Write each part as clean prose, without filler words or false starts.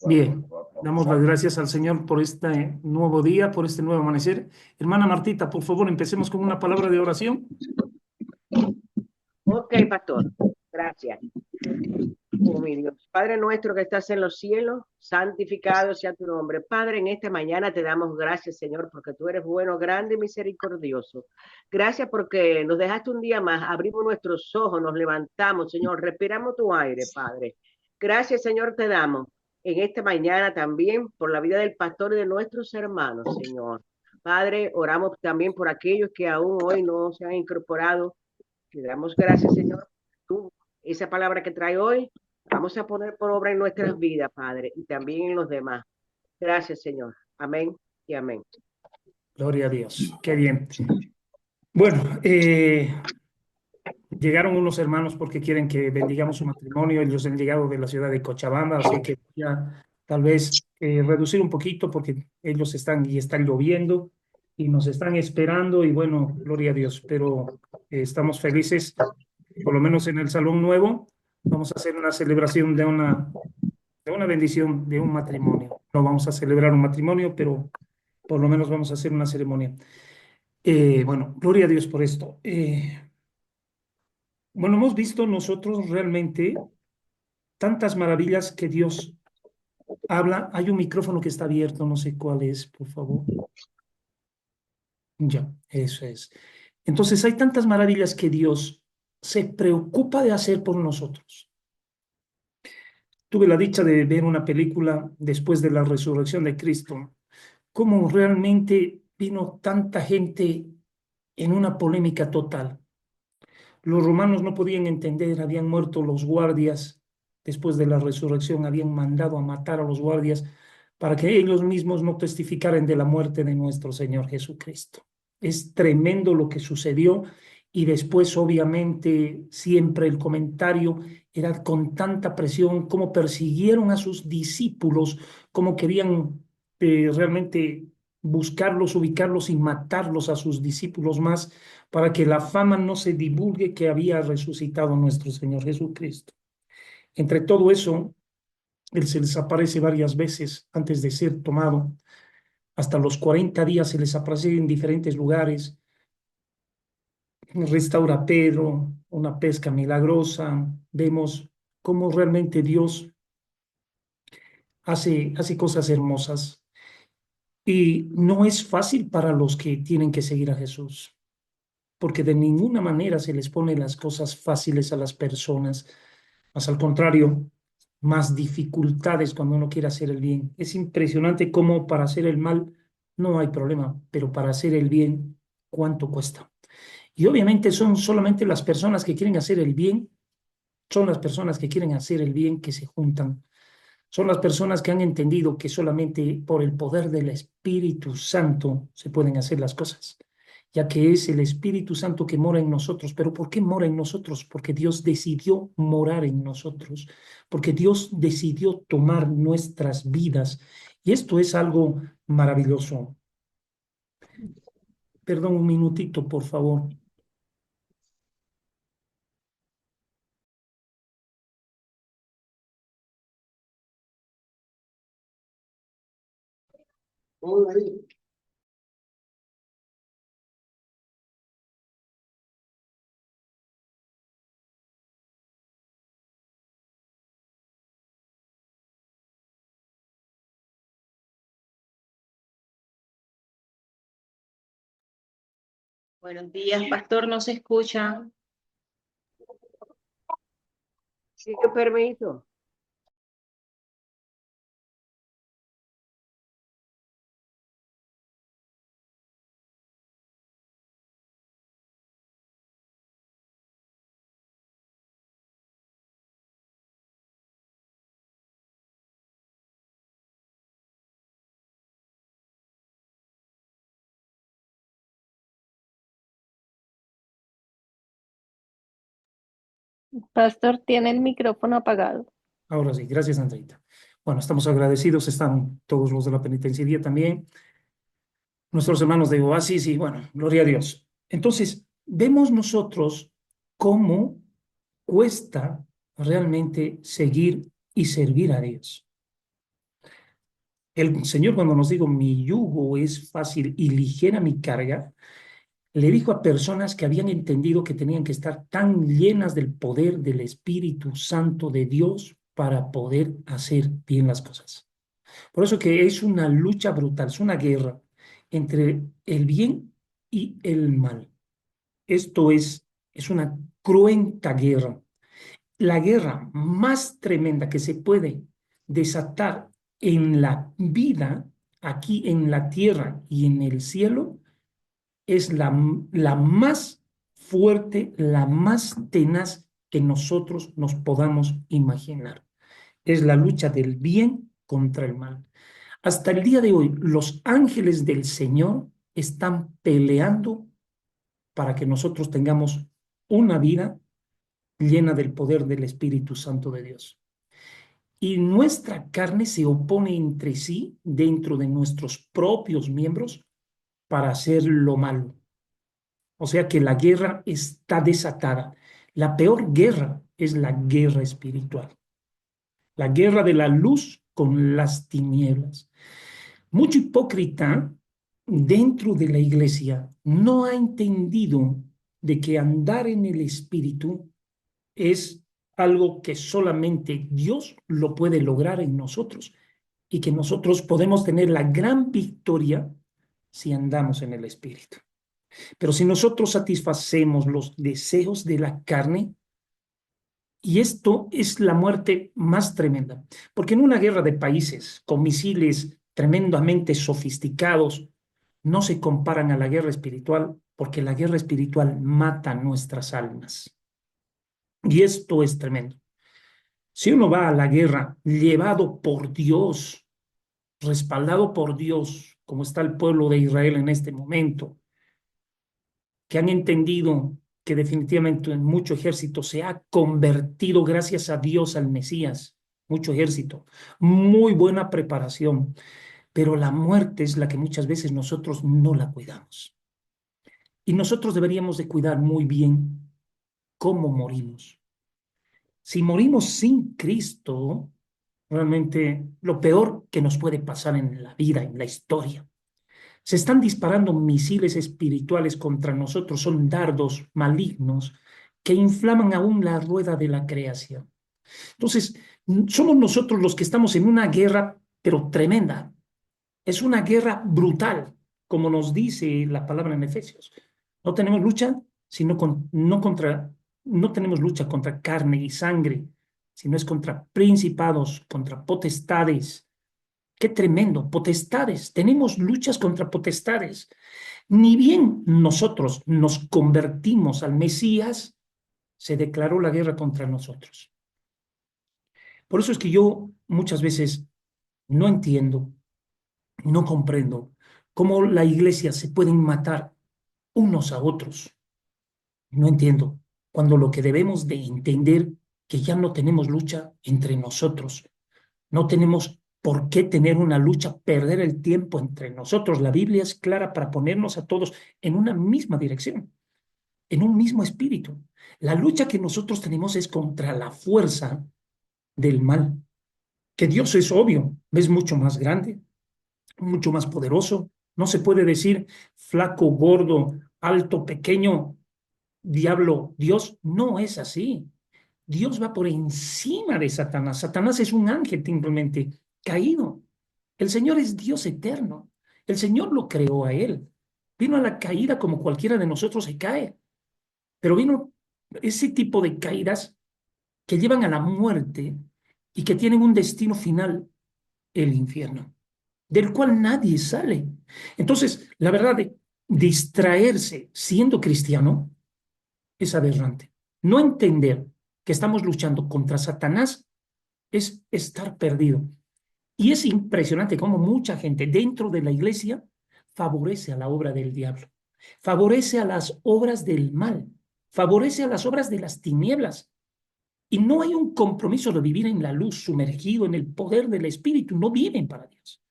Bien, damos las gracias al Señor por este nuevo día, por este nuevo amanecer. Hermana Martita, por favor, empecemos con una palabra de oración. Ok, pastor. Gracias. Oh, mi Dios. Padre nuestro que estás en los cielos, santificado sea tu nombre. Padre, en esta mañana te damos gracias, Señor, porque tú eres bueno, grande y misericordioso. Gracias porque nos dejaste un día más, abrimos nuestros ojos, nos levantamos, Señor, respiramos tu aire, Padre. Gracias, Señor, te damos en esta mañana también por la vida del pastor y de nuestros hermanos, Señor. Padre, oramos también por aquellos que aún hoy no se han incorporado. Te damos gracias, Señor. Tú, esa palabra que trae hoy, vamos a poner por obra en nuestras vidas, Padre, y también en los demás. Gracias, Señor. Amén y amén. Gloria a Dios. Qué bien. Bueno, llegaron unos hermanos porque quieren que bendigamos su matrimonio. Ellos han llegado de la ciudad de Cochabamba, así que ya tal vez reducir un poquito porque ellos están y están lloviendo y nos están esperando y bueno, gloria a Dios, pero estamos felices, por lo menos en el Salón Nuevo. Vamos a hacer una celebración de una bendición de un matrimonio. No vamos a celebrar un matrimonio, pero por lo menos vamos a hacer una ceremonia. Bueno, gloria a Dios por esto. Bueno, hemos visto nosotros realmente tantas maravillas que Dios habla. Hay un micrófono que está abierto, no sé cuál es, por favor. Ya, eso es. Entonces, hay tantas maravillas que Dios se preocupa de hacer por nosotros. Tuve la dicha de ver una película después de la resurrección de Cristo, cómo realmente vino tanta gente en una polémica total. Los romanos no podían entender, habían muerto los guardias después de la resurrección, habían mandado a matar a los guardias para que ellos mismos no testificaran de la muerte de nuestro Señor Jesucristo. Es tremendo lo que sucedió y después obviamente siempre el comentario era con tanta presión, cómo persiguieron a sus discípulos, cómo querían realmente buscarlos, ubicarlos y matarlos a sus discípulos más para que la fama no se divulgue que había resucitado nuestro Señor Jesucristo. Entre todo eso, Él se les aparece varias veces antes de ser tomado. Hasta los 40 días se les aparece en diferentes lugares. Restaura a Pedro, una pesca milagrosa. Vemos cómo realmente Dios hace cosas hermosas. Y no es fácil para los que tienen que seguir a Jesús, porque de ninguna manera se les pone las cosas fáciles a las personas. Más al contrario, más dificultades cuando uno quiere hacer el bien. Es impresionante cómo para hacer el mal no hay problema, pero para hacer el bien, ¿cuánto cuesta? Y obviamente son solamente las personas que quieren hacer el bien, son las personas que quieren hacer el bien que se juntan. Son las personas que han entendido que solamente por el poder del Espíritu Santo se pueden hacer las cosas, ya que es el Espíritu Santo que mora en nosotros. ¿Pero por qué mora en nosotros? Porque Dios decidió morar en nosotros, porque Dios decidió tomar nuestras vidas. Y esto es algo maravilloso. Perdón, un minutito, por favor. Buenos días, pastor, ¿no se escucha? Sí, permiso. Pastor, tiene el micrófono apagado. Ahora sí, gracias, Andreita. Bueno, estamos agradecidos, están todos los de la penitenciaría también, nuestros hermanos de Oasis y bueno, gloria a Dios. Entonces, vemos nosotros cómo cuesta realmente seguir y servir a Dios. El Señor, cuando nos dijo, mi yugo es fácil y ligera mi carga, le dijo a personas que habían entendido que tenían que estar tan llenas del poder del Espíritu Santo de Dios para poder hacer bien las cosas. Por eso que es una lucha brutal, es una guerra entre el bien y el mal. Esto es una cruenta guerra. La guerra más tremenda que se puede desatar en la vida, aquí en la tierra y en el cielo, es la más fuerte, la más tenaz que nosotros nos podamos imaginar. Es la lucha del bien contra el mal. Hasta el día de hoy, los ángeles del Señor están peleando para que nosotros tengamos una vida llena del poder del Espíritu Santo de Dios. Y nuestra carne se opone entre sí dentro de nuestros propios miembros para hacer lo malo. O sea que la guerra está desatada. La peor guerra es la guerra espiritual, la guerra de la luz con las tinieblas. Mucho hipócrita dentro de la iglesia no ha entendido de que andar en el espíritu es algo que solamente Dios lo puede lograr en nosotros y que nosotros podemos tener la gran victoria si andamos en el espíritu. Pero si nosotros satisfacemos los deseos de la carne, y esto es la muerte más tremenda, porque en una guerra de países con misiles tremendamente sofisticados, no se comparan a la guerra espiritual, porque la guerra espiritual mata nuestras almas. Y esto es tremendo. Si uno va a la guerra llevado por Dios, respaldado por Dios, como está el pueblo de Israel en este momento, que han entendido que definitivamente mucho ejército se ha convertido gracias a Dios al Mesías, mucho ejército, muy buena preparación, pero la muerte es la que muchas veces nosotros no la cuidamos. Y nosotros deberíamos de cuidar muy bien cómo morimos. Si morimos sin Cristo, realmente lo peor que nos puede pasar en la vida, en la historia. Se están disparando misiles espirituales contra nosotros, son dardos malignos que inflaman aún la rueda de la creación. Entonces, somos nosotros los que estamos en una guerra, pero tremenda. Es una guerra brutal, como nos dice la palabra en Efesios. No tenemos lucha, sino no tenemos lucha contra carne y sangre, sino es contra principados, contra potestades. Qué tremendo, potestades. Tenemos luchas contra potestades. Ni bien nosotros nos convertimos al Mesías, se declaró la guerra contra nosotros. Por eso es que yo muchas veces no entiendo, no comprendo cómo la iglesia se pueden matar unos a otros. No entiendo, cuando lo que debemos de entender que ya no tenemos lucha entre nosotros, no tenemos por qué tener una lucha, perder el tiempo entre nosotros. La Biblia es clara para ponernos a todos en una misma dirección, en un mismo espíritu. La lucha que nosotros tenemos es contra la fuerza del mal, que Dios es obvio, es mucho más grande, mucho más poderoso. No se puede decir flaco, gordo, alto, pequeño, diablo, Dios. No es así. Dios va por encima de Satanás. Satanás es un ángel simplemente caído. El Señor es Dios eterno. El Señor lo creó a él. Vino a la caída como cualquiera de nosotros se cae. Pero vino ese tipo de caídas que llevan a la muerte y que tienen un destino final, el infierno, del cual nadie sale. Entonces, la verdad de distraerse siendo cristiano es aberrante. No entender que estamos luchando contra Satanás es estar perdido. Y es impresionante cómo mucha gente dentro de la iglesia favorece a la obra del diablo, favorece a las obras del mal, favorece a las obras de las tinieblas. Y no hay un compromiso de vivir en la luz, sumergido en el poder del Espíritu, no viven para Dios.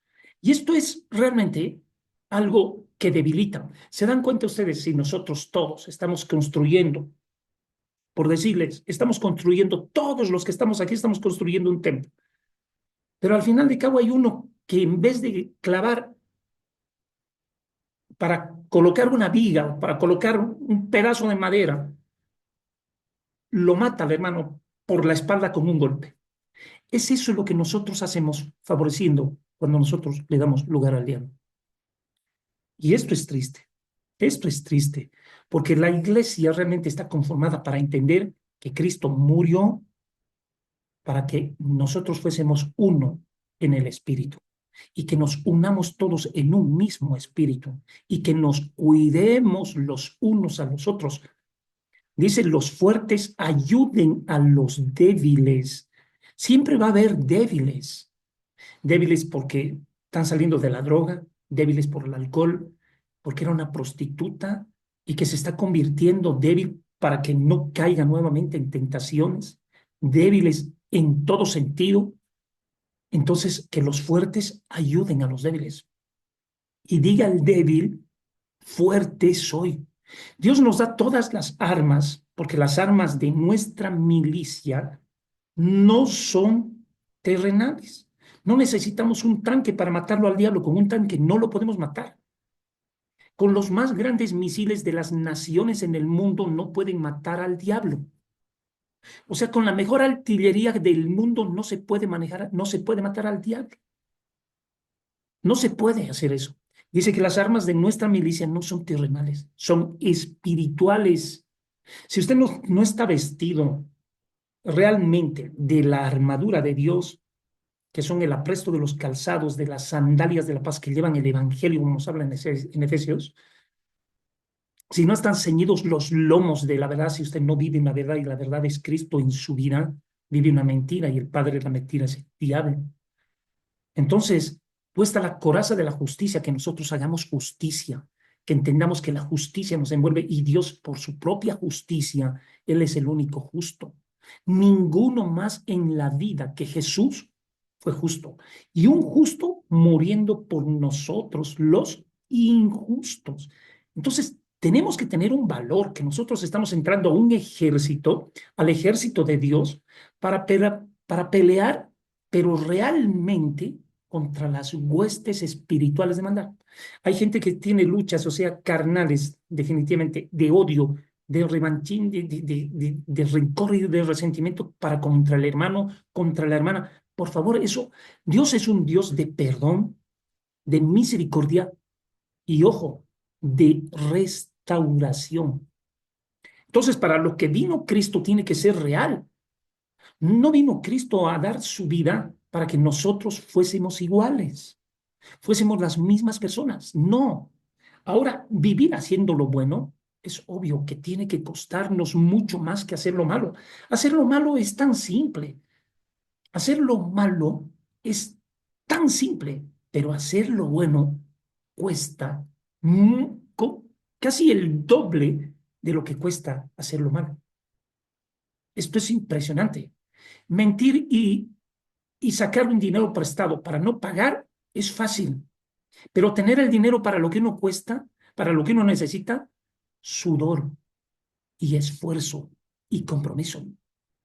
Y esto es realmente algo que debilita. ¿Se dan cuenta ustedes si nosotros todos estamos construyendo, por decirles, estamos construyendo, todos los que estamos aquí estamos construyendo un templo? Pero al final de cabo hay uno que en vez de clavar para colocar una viga, para colocar un pedazo de madera, lo mata al hermano por la espalda con un golpe. Es eso lo que nosotros hacemos favoreciendo cuando nosotros le damos lugar al diablo. Y esto es triste, porque la iglesia realmente está conformada para entender que Cristo murió para que nosotros fuésemos uno en el Espíritu y que nos unamos todos en un mismo Espíritu y que nos cuidemos los unos a los otros. Dice, los fuertes ayuden a los débiles. Siempre va a haber débiles. Débiles porque están saliendo de la droga, débiles por el alcohol, porque era una prostituta y que se está convirtiendo débil para que no caiga nuevamente en tentaciones, débiles en todo sentido. Entonces, que los fuertes ayuden a los débiles. Y diga el débil, fuerte soy. Dios nos da todas las armas, porque las armas de nuestra milicia no son terrenales. No necesitamos un tanque para matarlo al diablo. Con un tanque no lo podemos matar. Con los más grandes misiles de las naciones en el mundo no pueden matar al diablo. O sea, con la mejor artillería del mundo no se puede manejar, no se puede matar al diablo. No se puede hacer eso. Dice que las armas de nuestra milicia no son terrenales, son espirituales. Si usted no está vestido realmente de la armadura de Dios, que son el apresto de los calzados, de las sandalias de la paz que llevan el evangelio, como nos habla en Efesios, si no están ceñidos los lomos de la verdad, si usted no vive una verdad y la verdad es Cristo en su vida, vive una mentira y el padre de la mentira es el diablo. Entonces, puesta la coraza de la justicia, que nosotros hagamos justicia, que entendamos que la justicia nos envuelve y Dios por su propia justicia, Él es el único justo. Ninguno más en la vida que Jesús fue justo. Y un justo muriendo por nosotros, los injustos. Entonces, tenemos que tener un valor, que nosotros estamos entrando a un ejército, al ejército de Dios, para pelear, pero realmente contra las huestes espirituales de maldad. Hay gente que tiene luchas, o sea, carnales, definitivamente, de odio, de revanchín, de rencor y de resentimiento para contra el hermano, contra la hermana. Por favor, eso, Dios es un Dios de perdón, de misericordia y, ojo, de restauración. Entonces, para lo que vino Cristo tiene que ser real. No vino Cristo a dar su vida para que nosotros fuésemos iguales, fuésemos las mismas personas. No. Ahora, vivir haciendo lo bueno es obvio que tiene que costarnos mucho más que hacer lo malo. Hacer lo malo es tan simple. Hacer lo malo es tan simple, pero hacer lo bueno cuesta casi el doble de lo que cuesta hacer lo malo. Esto es impresionante. Mentir y sacar un dinero prestado para no pagar es fácil, pero tener el dinero para lo que uno cuesta, para lo que uno necesita, sudor y esfuerzo y compromiso.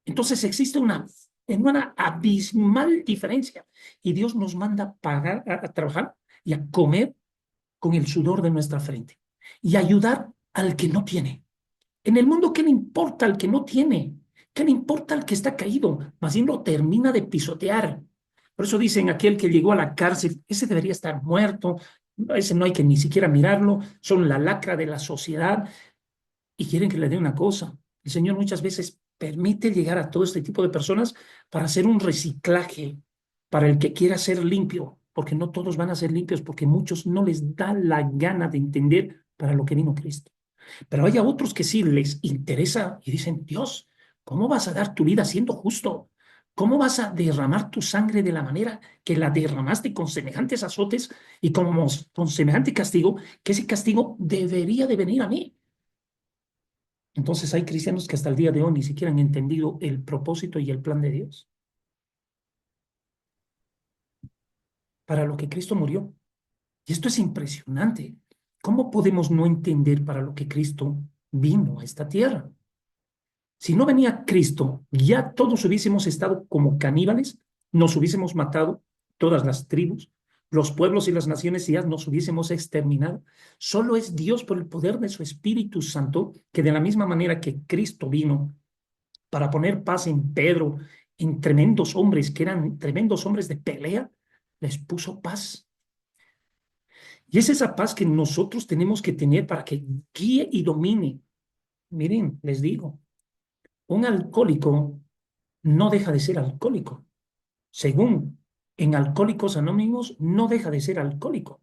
Entonces existe una abismal diferencia y Dios nos manda a pagar, a trabajar y a comer con el sudor de nuestra frente y ayudar al que no tiene. En el mundo, ¿qué le importa al que no tiene? ¿Qué le importa al que está caído? Más bien lo termina de pisotear. Por eso dicen, aquel que llegó a la cárcel, ese debería estar muerto, ese no hay que ni siquiera mirarlo, son la lacra de la sociedad y quieren que le dé una cosa. El Señor muchas veces permite llegar a todo este tipo de personas para hacer un reciclaje, para el que quiera ser limpio, porque no todos van a ser limpios, porque muchos no les da la gana de entender para lo que vino Cristo. Pero hay a otros que sí les interesa y dicen, Dios, ¿cómo vas a dar tu vida siendo justo? ¿Cómo vas a derramar tu sangre de la manera que la derramaste con semejantes azotes y con semejante castigo, que ese castigo debería de venir a mí? Entonces hay cristianos que hasta el día de hoy ni siquiera han entendido el propósito y el plan de Dios para lo que Cristo murió. Y esto es impresionante. ¿Cómo podemos no entender para lo que Cristo vino a esta tierra? Si no venía Cristo, ya todos hubiésemos estado como caníbales, nos hubiésemos matado, todas las tribus, los pueblos y las naciones ya nos hubiésemos exterminado. Solo es Dios por el poder de su Espíritu Santo, que de la misma manera que Cristo vino para poner paz en Pedro, en tremendos hombres que eran tremendos hombres de pelea, les puso paz. Y es esa paz que nosotros tenemos que tener para que guíe y domine. Miren, les digo, un alcohólico no deja de ser alcohólico. Según en Alcohólicos Anónimos, no deja de ser alcohólico.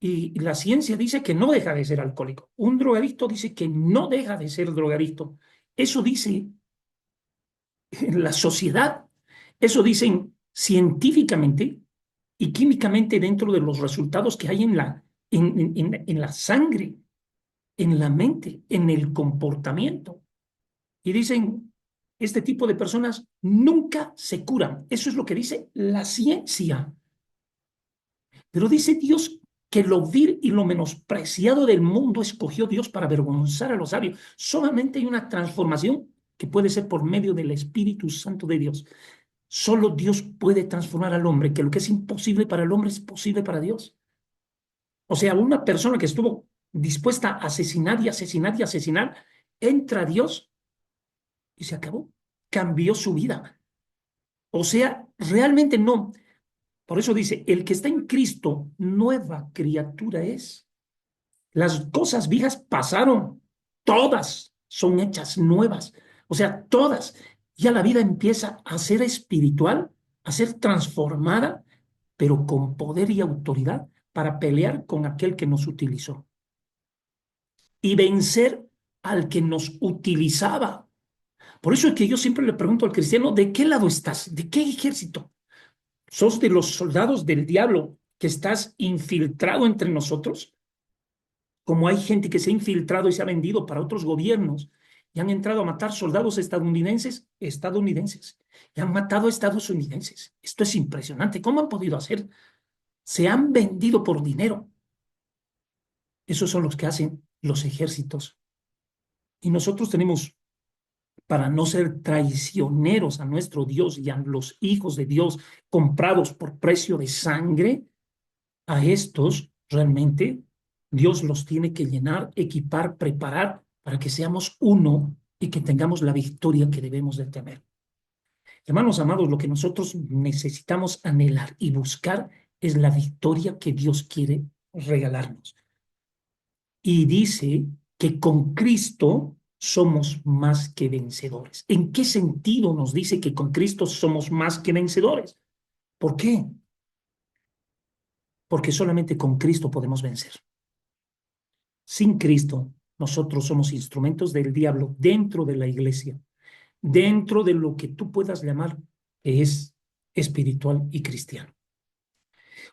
Y la ciencia dice que no deja de ser alcohólico. Un drogadicto dice que no deja de ser drogadicto. Eso dice la sociedad. Eso dicen científicamente y químicamente dentro de los resultados que hay en la sangre, en la mente, en el comportamiento. Y dicen, este tipo de personas nunca se curan. Eso es lo que dice la ciencia. Pero dice Dios que lo vil y lo menospreciado del mundo escogió Dios para avergonzar a los sabios. Solamente hay una transformación que puede ser por medio del Espíritu Santo de Dios. Solo Dios puede transformar al hombre, que lo que es imposible para el hombre es posible para Dios. O sea, una persona que estuvo dispuesta a asesinar y asesinar y asesinar, entra a Dios y se acabó. Cambió su vida. O sea, realmente no. Por eso dice, el que está en Cristo, nueva criatura es. Las cosas viejas pasaron, todas son hechas nuevas. O sea, todas. Ya la vida empieza a ser espiritual, a ser transformada, pero con poder y autoridad para pelear con aquel que nos utilizó y vencer al que nos utilizaba. Por eso es que yo siempre le pregunto al cristiano, ¿de qué lado estás? ¿De qué ejército? ¿Sos de los soldados del diablo que estás infiltrado entre nosotros? Como hay gente que se ha infiltrado y se ha vendido para otros gobiernos y han entrado a matar soldados estadounidenses, y han matado a estadounidenses. Esto es impresionante. ¿Cómo han podido hacer? Se han vendido por dinero. Esos son los que hacen los ejércitos. Y nosotros tenemos, para no ser traicioneros a nuestro Dios y a los hijos de Dios comprados por precio de sangre, a estos realmente Dios los tiene que llenar, equipar, preparar para que seamos uno y que tengamos la victoria que debemos de tener. Hermanos amados, lo que nosotros necesitamos anhelar y buscar es la victoria que Dios quiere regalarnos. Y dice que con Cristo somos más que vencedores. ¿En qué sentido nos dice que con Cristo somos más que vencedores? ¿Por qué? Porque solamente con Cristo podemos vencer. Sin Cristo, nosotros somos instrumentos del diablo dentro de la iglesia, dentro de lo que tú puedas llamar que es espiritual y cristiano.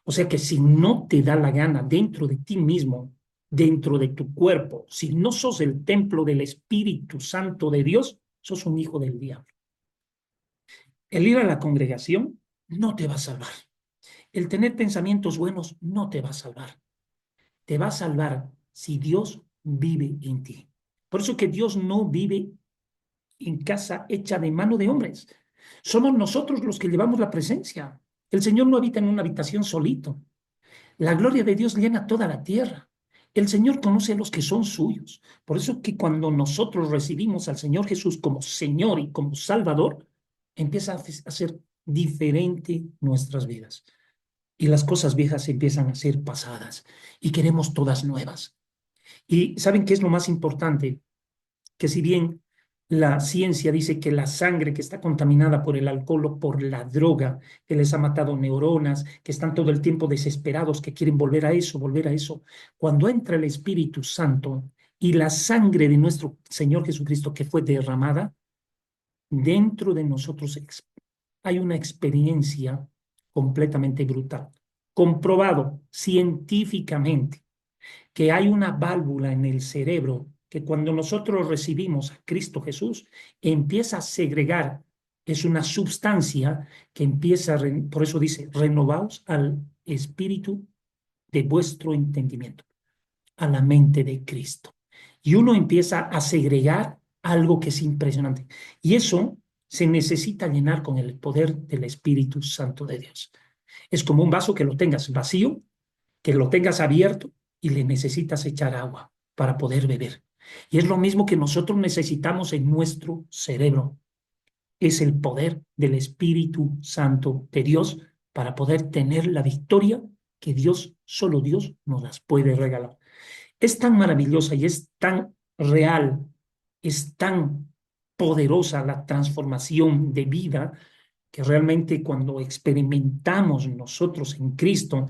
O sea que si no te da la gana dentro de ti mismo, dentro de tu cuerpo, si no sos el templo del Espíritu Santo de Dios, sos un hijo del diablo. El ir a la congregación no te va a salvar. El tener pensamientos buenos no te va a salvar. Te va a salvar si Dios vive en ti. Por eso que Dios no vive en casa hecha de mano de hombres. Somos nosotros los que llevamos la presencia. El Señor no habita en una habitación solito. La gloria de Dios llena toda la tierra. El Señor conoce a los que son suyos. Por eso que cuando nosotros recibimos al Señor Jesús como Señor y como Salvador, empieza a ser diferente nuestras vidas. Y las cosas viejas empiezan a ser pasadas y queremos todas nuevas. Y ¿saben qué es lo más importante? Que si bien la ciencia dice que la sangre que está contaminada por el alcohol o por la droga, que les ha matado neuronas, que están todo el tiempo desesperados, que quieren volver a eso, cuando entra el Espíritu Santo y la sangre de nuestro Señor Jesucristo que fue derramada, dentro de nosotros hay una experiencia completamente brutal, comprobado científicamente que hay una válvula en el cerebro que cuando nosotros recibimos a Cristo Jesús empieza a segregar, es una sustancia que empieza, por eso dice, renovaos al espíritu de vuestro entendimiento, a la mente de Cristo. Y uno empieza a segregar algo que es impresionante. Y eso se necesita llenar con el poder del Espíritu Santo de Dios. Es como un vaso que lo tengas vacío, que lo tengas abierto y le necesitas echar agua para poder beber. Y es lo mismo que nosotros necesitamos en nuestro cerebro. Es el poder del Espíritu Santo de Dios para poder tener la victoria que Dios, solo Dios, nos las puede regalar. Es tan maravillosa y es tan real, es tan poderosa la transformación de vida que realmente cuando experimentamos nosotros en Cristo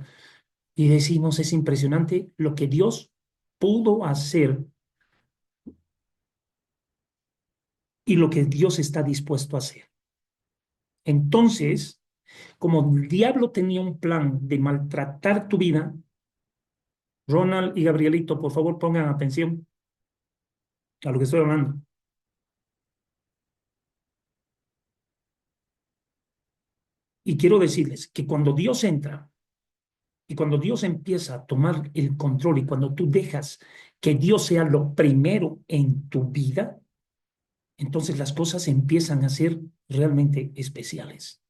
y decimos es impresionante lo que Dios pudo hacer y lo que Dios está dispuesto a hacer. Entonces, como el diablo tenía un plan de maltratar tu vida, Ronald y Gabrielito, por favor pongan atención a lo que estoy hablando. Y quiero decirles que cuando Dios entra y cuando Dios empieza a tomar el control y cuando tú dejas que Dios sea lo primero en tu vida, entonces las cosas empiezan a ser realmente especiales.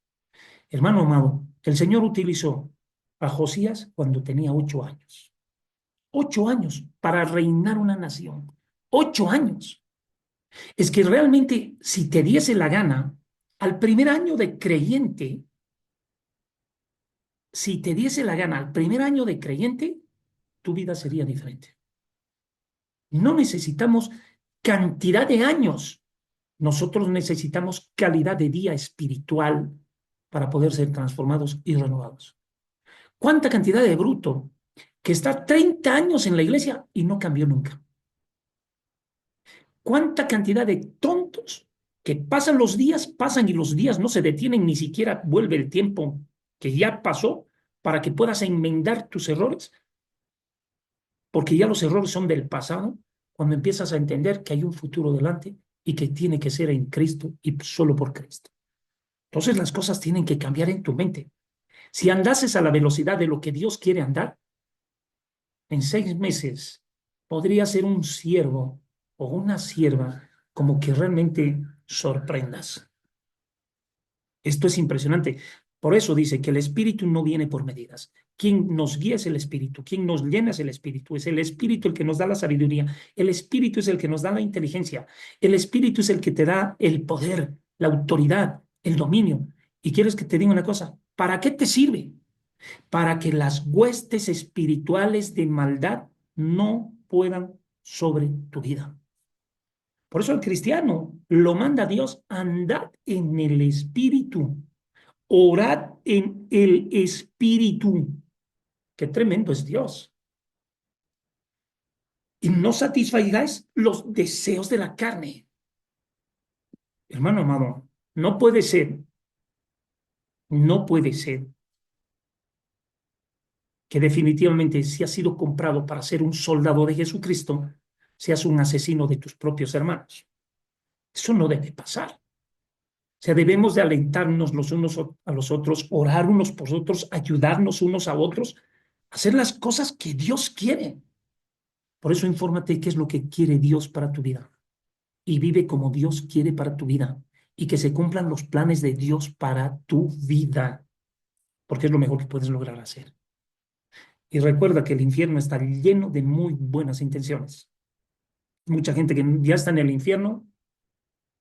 Hermano amado, el Señor utilizó a Josías cuando tenía 8 años. 8 años para reinar una nación. 8 años. Es que realmente, si te diese la gana, al primer año de creyente, si te diese la gana al primer año de creyente, tu vida sería diferente. No necesitamos cantidad de años. Nosotros necesitamos calidad de día espiritual para poder ser transformados y renovados. ¿Cuánta cantidad de bruto que está 30 años en la iglesia y no cambió nunca? ¿Cuánta cantidad de tontos que pasan los días, pasan y los días no se detienen, ni siquiera vuelve el tiempo que ya pasó para que puedas enmendar tus errores? Porque ya los errores son del pasado cuando empiezas a entender que hay un futuro delante y que tiene que ser en Cristo y solo por Cristo. Entonces las cosas tienen que cambiar en tu mente. Si andases a la velocidad de lo que Dios quiere andar, en 6 meses podría ser un siervo o una sierva como que realmente sorprendas. Esto es impresionante. Por eso dice que el Espíritu no viene por medidas. Quien nos guía es el Espíritu, quien nos llena es el Espíritu. Es el Espíritu el que nos da la sabiduría. El Espíritu es el que nos da la inteligencia. El Espíritu es el que te da el poder, la autoridad, el dominio. Y quieres que te diga una cosa, ¿para qué te sirve? Para que las huestes espirituales de maldad no puedan sobre tu vida. Por eso el cristiano lo manda Dios, andad en el Espíritu, orad en el Espíritu. Qué tremendo es Dios. Y no satisfagáis los deseos de la carne. Hermano amado, no puede ser que definitivamente si has sido comprado para ser un soldado de Jesucristo, seas un asesino de tus propios hermanos. Eso no debe pasar. O sea, debemos de alentarnos los unos a los otros, orar unos por otros, ayudarnos unos a otros, hacer las cosas que Dios quiere. Por eso infórmate qué es lo que quiere Dios para tu vida y vive como Dios quiere para tu vida y que se cumplan los planes de Dios para tu vida, porque es lo mejor que puedes lograr hacer. Y recuerda que el infierno está lleno de muy buenas intenciones. Mucha gente que ya está en el infierno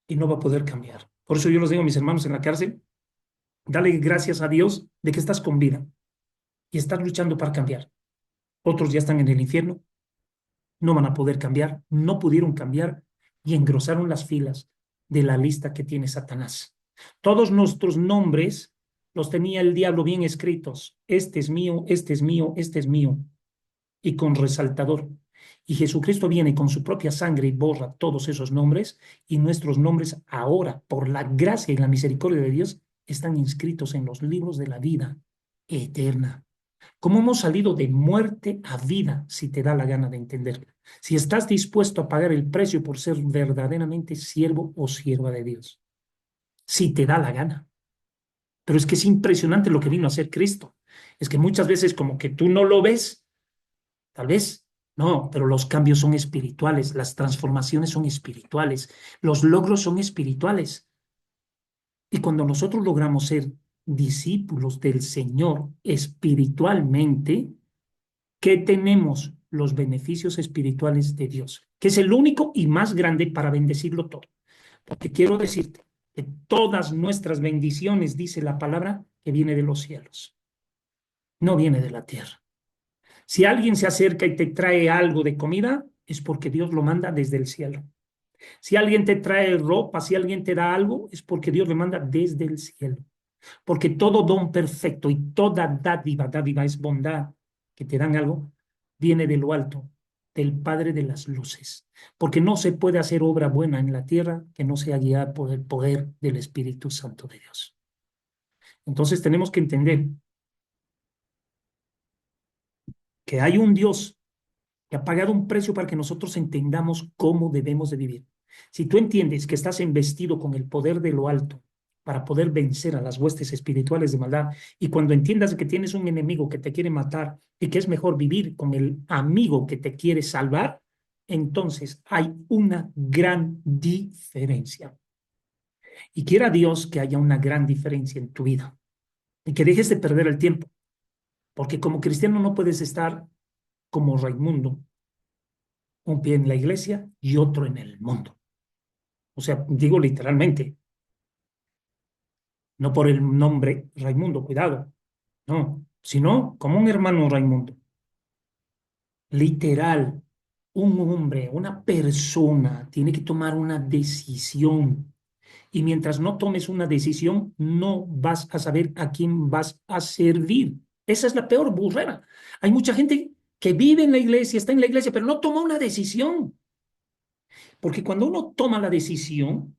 y no va a poder cambiar. Por eso yo les digo a mis hermanos en la cárcel, dale gracias a Dios de que estás con vida y estás luchando para cambiar. Otros ya están en el infierno, no van a poder cambiar, no pudieron cambiar y engrosaron las filas de la lista que tiene Satanás. Todos nuestros nombres los tenía el diablo bien escritos. Este es mío, este es mío, este es mío. Y con resaltador. Y Jesucristo viene con su propia sangre y borra todos esos nombres y nuestros nombres ahora, por la gracia y la misericordia de Dios, están inscritos en los libros de la vida eterna. ¿Cómo hemos salido de muerte a vida si te da la gana de entenderlo? Si estás dispuesto a pagar el precio por ser verdaderamente siervo o sierva de Dios. Si te da la gana. Pero es que es impresionante lo que vino a hacer Cristo. Es que muchas veces como que tú no lo ves, tal vez, no, pero los cambios son espirituales, las transformaciones son espirituales, los logros son espirituales. Y cuando nosotros logramos ser discípulos del Señor espiritualmente, que tenemos los beneficios espirituales de Dios, que es el único y más grande para bendecirlo todo. Porque quiero decirte que todas nuestras bendiciones, dice la palabra, que viene de los cielos, no viene de la tierra. Si alguien se acerca y te trae algo de comida, es porque Dios lo manda desde el cielo. Si alguien te trae ropa, si alguien te da algo, es porque Dios le manda desde el cielo. Porque todo don perfecto y toda dádiva es bondad, que te dan algo, viene de lo alto, del Padre de las luces. Porque no se puede hacer obra buena en la tierra que no sea guiada por el poder del Espíritu Santo de Dios. Entonces tenemos que entender que hay un Dios que ha pagado un precio para que nosotros entendamos cómo debemos de vivir. Si tú entiendes que estás investido con el poder de lo alto para poder vencer a las huestes espirituales de maldad, y cuando entiendas que tienes un enemigo que te quiere matar y que es mejor vivir con el amigo que te quiere salvar, entonces hay una gran diferencia. Y quiera Dios que haya una gran diferencia en tu vida y que dejes de perder el tiempo, porque como cristiano no puedes estar como Raimundo, un pie en la iglesia y otro en el mundo. O sea, digo literalmente, no por el nombre Raimundo, cuidado, no, sino como un hermano Raimundo. Literal, un hombre, una persona tiene que tomar una decisión. Y mientras no tomes una decisión, no vas a saber a quién vas a servir. Esa es la peor burrera. Hay mucha gente que vive en la iglesia, está en la iglesia, pero no toma una decisión. Porque cuando uno toma la decisión,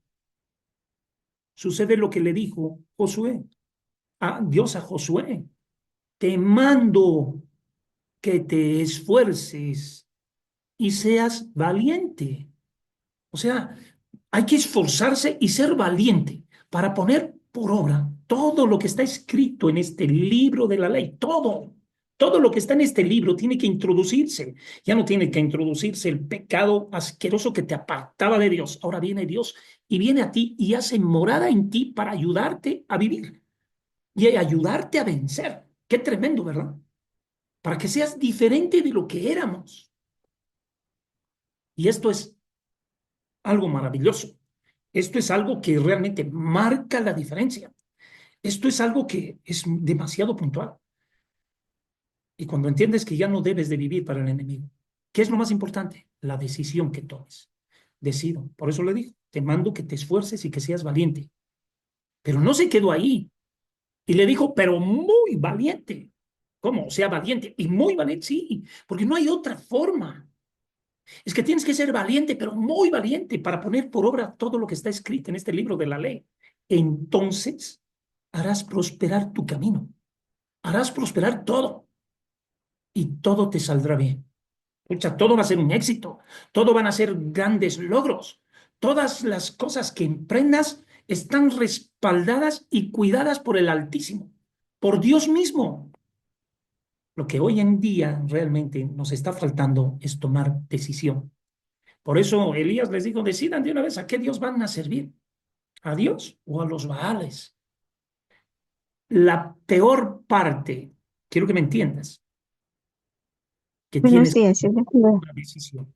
sucede lo que le dijo Josué, a Dios a Josué. Te mando que te esfuerces y seas valiente. O sea, hay que esforzarse y ser valiente para poner por obra todo lo que está escrito en este libro de la ley, todo. Todo lo que está en este libro tiene que introducirse. Ya no tiene que introducirse el pecado asqueroso que te apartaba de Dios. Ahora viene Dios y viene a ti y hace morada en ti para ayudarte a vivir y ayudarte a vencer. Qué tremendo, ¿verdad? Para que seas diferente de lo que éramos. Y esto es algo maravilloso. Esto es algo que realmente marca la diferencia. Esto es algo que es demasiado puntual. Y cuando entiendes que ya no debes de vivir para el enemigo, ¿qué es lo más importante? La decisión que tomes. Decido. Por eso le digo, te mando que te esfuerces y que seas valiente. Pero no se quedó ahí. Y le dijo, pero muy valiente. ¿Cómo? O sea, valiente. Y muy valiente, sí, porque no hay otra forma. Es que tienes que ser valiente, pero muy valiente para poner por obra todo lo que está escrito en este libro de la ley. Entonces harás prosperar tu camino. Harás prosperar todo. Y todo te saldrá bien. Escucha, todo va a ser un éxito. Todo van a ser grandes logros. Todas las cosas que emprendas están respaldadas y cuidadas por el Altísimo, por Dios mismo. Lo que hoy en día realmente nos está faltando es tomar decisión. Por eso Elías les dijo, decidan de una vez a qué Dios van a servir, a Dios o a los Baales. La peor parte, quiero que me entiendas, que Buenos tienes días, yo les pido. una decisión.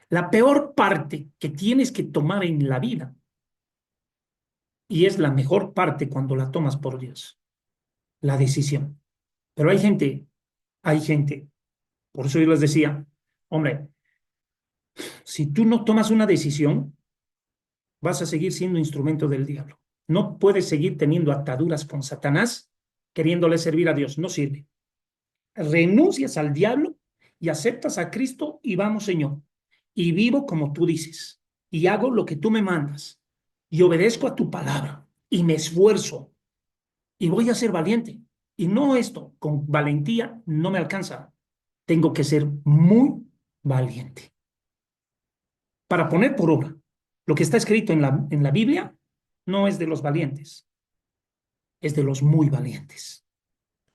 La peor parte que tienes que tomar en la vida, y es la mejor parte cuando la tomas por Dios, la decisión. Pero hay gente, por eso yo les decía, hombre, si tú no tomas una decisión, vas a seguir siendo instrumento del diablo. No puedes seguir teniendo ataduras con Satanás queriéndole servir a Dios. No sirve. Renuncias al diablo y aceptas a Cristo y vamos, Señor. Y vivo como tú dices. Y hago lo que tú me mandas. Y obedezco a tu palabra. Y me esfuerzo. Y voy a ser valiente. Y no esto, con valentía no me alcanza. Tengo que ser muy valiente para poner por obra lo que está escrito en la Biblia. No es de los valientes, es de los muy valientes.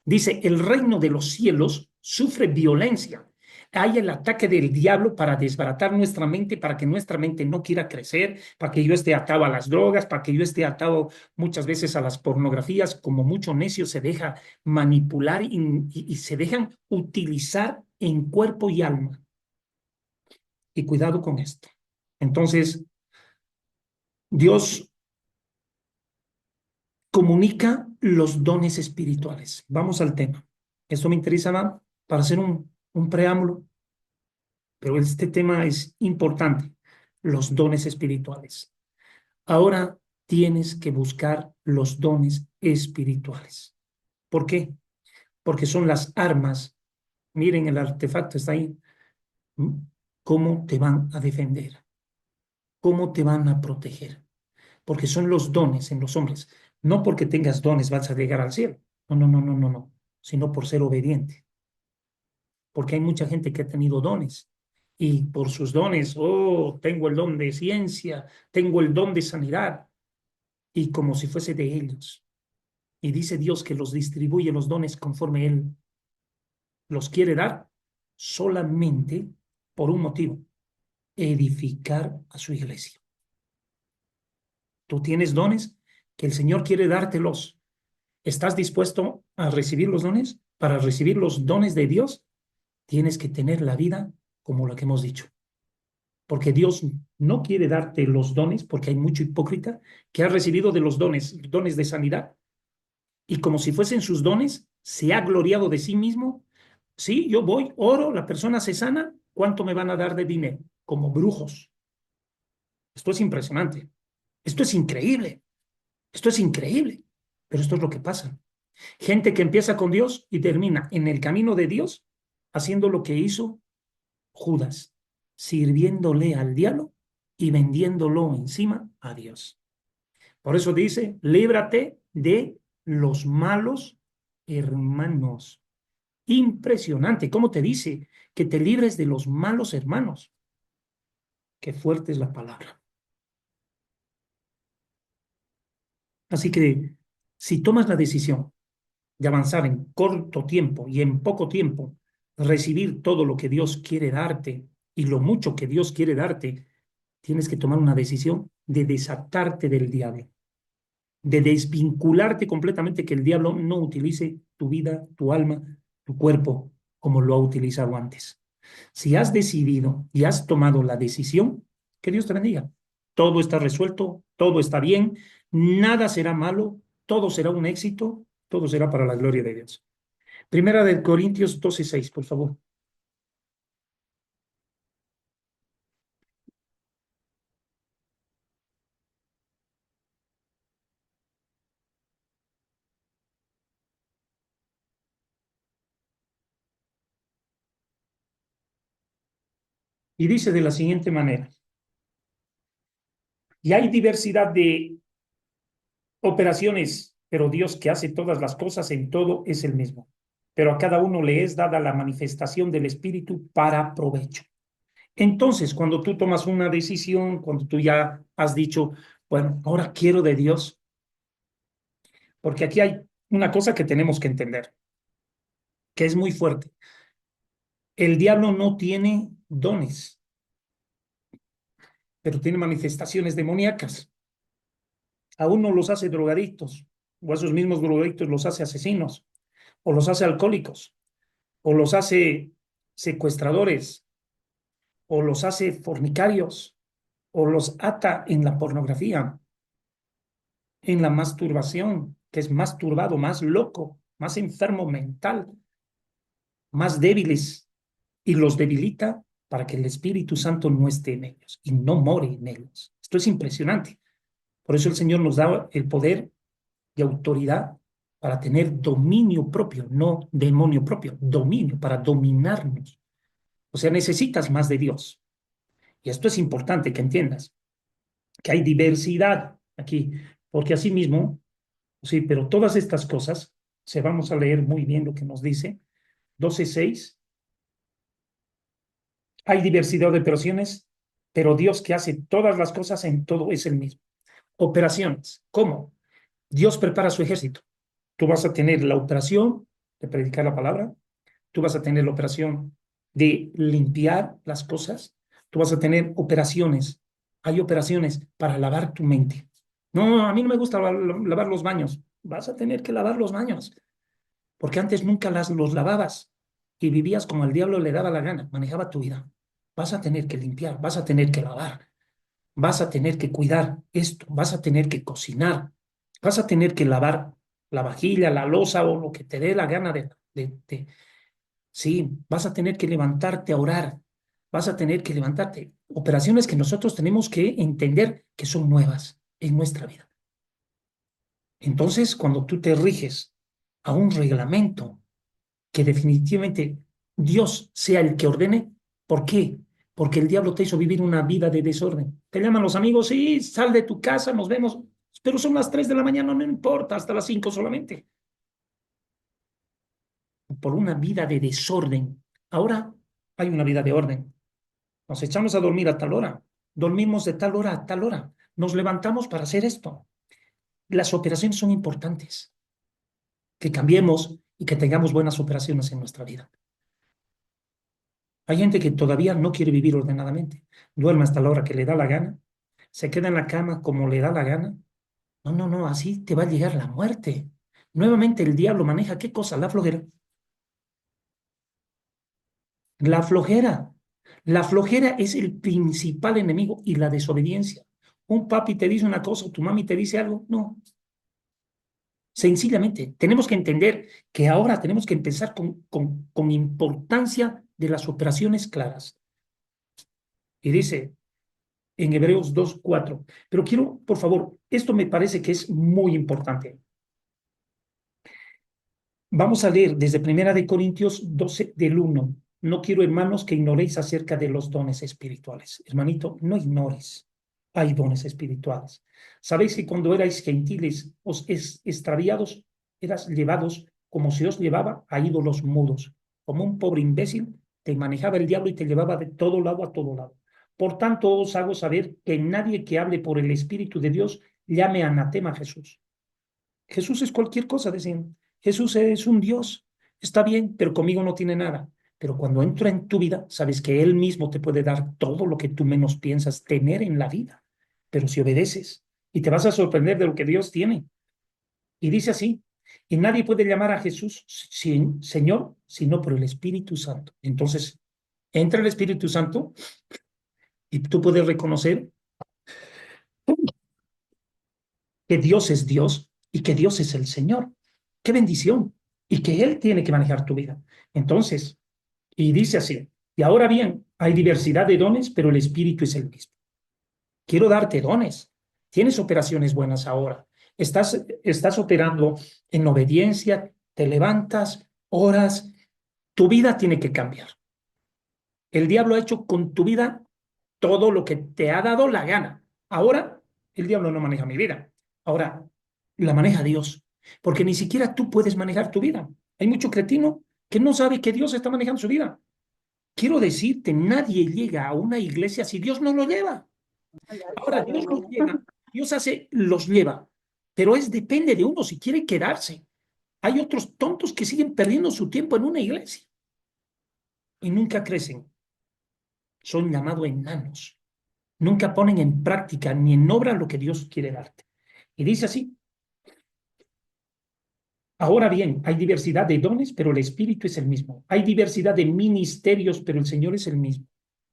Dice, el reino de los cielos sufre violencia. hay el ataque del diablo para desbaratar nuestra mente, para que nuestra mente no quiera crecer, para que yo esté atado a las drogas, para que yo esté atado muchas veces a las pornografías, como mucho necio se deja manipular y se dejan utilizar en cuerpo y alma. Y cuidado con esto. Entonces, Dios comunica los dones espirituales. Vamos al tema. Esto me interesa para hacer un preámbulo, pero este tema es importante, los dones espirituales. Ahora tienes que buscar los dones espirituales. ¿Por qué? Porque son las armas. Miren, el artefacto está ahí. ¿Cómo te van a defender? ¿Cómo te van a proteger? Porque son los dones en los hombres. No porque tengas dones vas a llegar al cielo. No, no, no, no, no, no. Sino por ser obediente. Porque hay mucha gente que ha tenido dones. Y por sus dones, oh, tengo el don de ciencia, tengo el don de sanidad. Y como si fuese de ellos. Y dice Dios que los distribuye los dones conforme Él los quiere dar solamente por un motivo: edificar a su iglesia. Tú tienes dones que el Señor quiere dártelos. ¿Estás dispuesto a recibir los dones? Para recibir los dones de Dios, tienes que tener la vida como la que hemos dicho. Porque Dios no quiere darte los dones, porque hay mucho hipócrita que ha recibido de los dones de sanidad, y como si fuesen sus dones, se ha gloriado de sí mismo. Sí, yo voy, oro, la persona se sana, ¿cuánto me van a dar de dinero? Como brujos. Esto es impresionante. Esto es increíble. Esto es increíble. Pero esto es lo que pasa. Gente que empieza con Dios y termina en el camino de Dios haciendo lo que hizo Judas, sirviéndole al diablo y vendiéndolo encima a Dios. Por eso dice, líbrate de los malos hermanos. Impresionante. ¿Cómo te dice que te libres de los malos hermanos? Qué fuerte es la palabra. Así que si tomas la decisión de avanzar en corto tiempo y en poco tiempo, recibir todo lo que Dios quiere darte y lo mucho que Dios quiere darte, tienes que tomar una decisión de desatarte del diablo, de desvincularte completamente, que el diablo no utilice tu vida, tu alma, tu cuerpo como lo ha utilizado antes. Si has decidido y has tomado la decisión, que Dios te bendiga. Todo está resuelto, todo está bien, nada será malo, todo será un éxito, todo será para la gloria de Dios. Primera de Corintios 12:6, por favor. Y dice de la siguiente manera: y hay diversidad de operaciones, pero Dios, que hace todas las cosas en todo, es el mismo. Pero a cada uno le es dada la manifestación del Espíritu para provecho. Entonces, cuando tú tomas una decisión, cuando tú ya has dicho, bueno, ahora quiero de Dios, porque aquí hay una cosa que tenemos que entender, que es muy fuerte. El diablo no tiene dones, pero tiene manifestaciones demoníacas. A uno los hace drogadictos, o a esos mismos drogadictos los hace asesinos, o los hace alcohólicos, o los hace secuestradores, o los hace fornicarios, o los ata en la pornografía, en la masturbación, que es más turbado, más loco, más enfermo mental, más débiles, y los debilita para que el Espíritu Santo no esté en ellos y no more en ellos. Esto es impresionante. Por eso el Señor nos da el poder y autoridad para tener dominio propio, no demonio propio, dominio, para dominarnos. O sea, necesitas más de Dios. Y esto es importante que entiendas, que hay diversidad aquí, porque así mismo, sí, pero todas estas cosas, se vamos a leer muy bien lo que nos dice, 12:6, hay diversidad de operaciones, pero Dios, que hace todas las cosas en todo, es el mismo. Operaciones, ¿cómo? Dios prepara su ejército. Tú vas a tener la operación de predicar la palabra, tú vas a tener la operación de limpiar las cosas, tú vas a tener operaciones. Hay operaciones para lavar tu mente. No, a mí no me gusta lavar los baños. Vas a tener que lavar los baños, porque antes nunca los lavabas y vivías como el diablo le daba la gana, manejaba tu vida. Vas a tener que limpiar, vas a tener que lavar, vas a tener que cuidar esto, vas a tener que cocinar, vas a tener que lavar la vajilla, la loza o lo que te dé la gana sí, vas a tener que levantarte a orar, vas a tener que levantarte. Operaciones que nosotros tenemos que entender que son nuevas en nuestra vida. Entonces, cuando tú te riges a un reglamento que definitivamente Dios sea el que ordene, ¿por qué? Porque el diablo te hizo vivir una vida de desorden. Te llaman los amigos, sí, sal de tu casa, nos vemos, pero son las 3 de la mañana, no importa, hasta las 5 solamente. Por una vida de desorden. Ahora hay una vida de orden. Nos echamos a dormir a tal hora, dormimos de tal hora a tal hora, nos levantamos para hacer esto. Las operaciones son importantes, que cambiemos y que tengamos buenas operaciones en nuestra vida. Hay gente que todavía no quiere vivir ordenadamente, duerme hasta la hora que le da la gana, se queda en la cama como le da la gana. No, no, no, así te va a llegar la muerte. Nuevamente el diablo maneja ¿qué cosa? La flojera. La flojera. La flojera es el principal enemigo y la desobediencia. Un papi te dice una cosa, tu mami te dice algo. No. Sencillamente, tenemos que entender que ahora tenemos que empezar con importancia de las operaciones claras. Y dice en Hebreos 2:4. Pero quiero, por favor, esto me parece que es muy importante. Vamos a leer desde Primera de Corintios 12, del 1. No quiero, hermanos, que ignoréis acerca de los dones espirituales. Hermanito, no ignores. Hay dones espirituales. Sabéis que cuando erais gentiles, os extraviados, eras llevados como se os llevaba a ídolos mudos. Como un pobre imbécil, te manejaba el diablo y te llevaba de todo lado a todo lado. Por tanto, os hago saber que nadie que hable por el Espíritu de Dios llame anatema a Jesús. Jesús es cualquier cosa, decían. Jesús es un Dios, está bien, pero conmigo no tiene nada. Pero cuando entra en tu vida, sabes que Él mismo te puede dar todo lo que tú menos piensas tener en la vida. Pero si obedeces, y te vas a sorprender de lo que Dios tiene. Y dice así, y nadie puede llamar a Jesús Señor, sino por el Espíritu Santo. Entonces, entra el Espíritu Santo y tú puedes reconocer que Dios es Dios y que Dios es el Señor. ¡Qué bendición! Y que Él tiene que manejar tu vida. Entonces, y dice así, y ahora bien, hay diversidad de dones, pero el Espíritu es el mismo. Quiero darte dones. Tienes operaciones buenas ahora. Estás operando en obediencia, te levantas, oras. Tu vida tiene que cambiar. El diablo ha hecho con tu vida todo lo que te ha dado la gana. Ahora, el diablo no maneja mi vida. Ahora, la maneja Dios. Porque ni siquiera tú puedes manejar tu vida. Hay mucho cretino que no sabe que Dios está manejando su vida. Quiero decirte, nadie llega a una iglesia si Dios no lo lleva. Ahora, Dios los llega, Dios los lleva, pero depende de uno si quiere quedarse. Hay otros tontos que siguen perdiendo su tiempo en una iglesia y nunca crecen. Son llamados enanos. Nunca ponen en práctica ni en obra lo que Dios quiere darte. Y dice así, ahora bien, hay diversidad de dones, pero el Espíritu es el mismo. Hay diversidad de ministerios, pero el Señor es el mismo.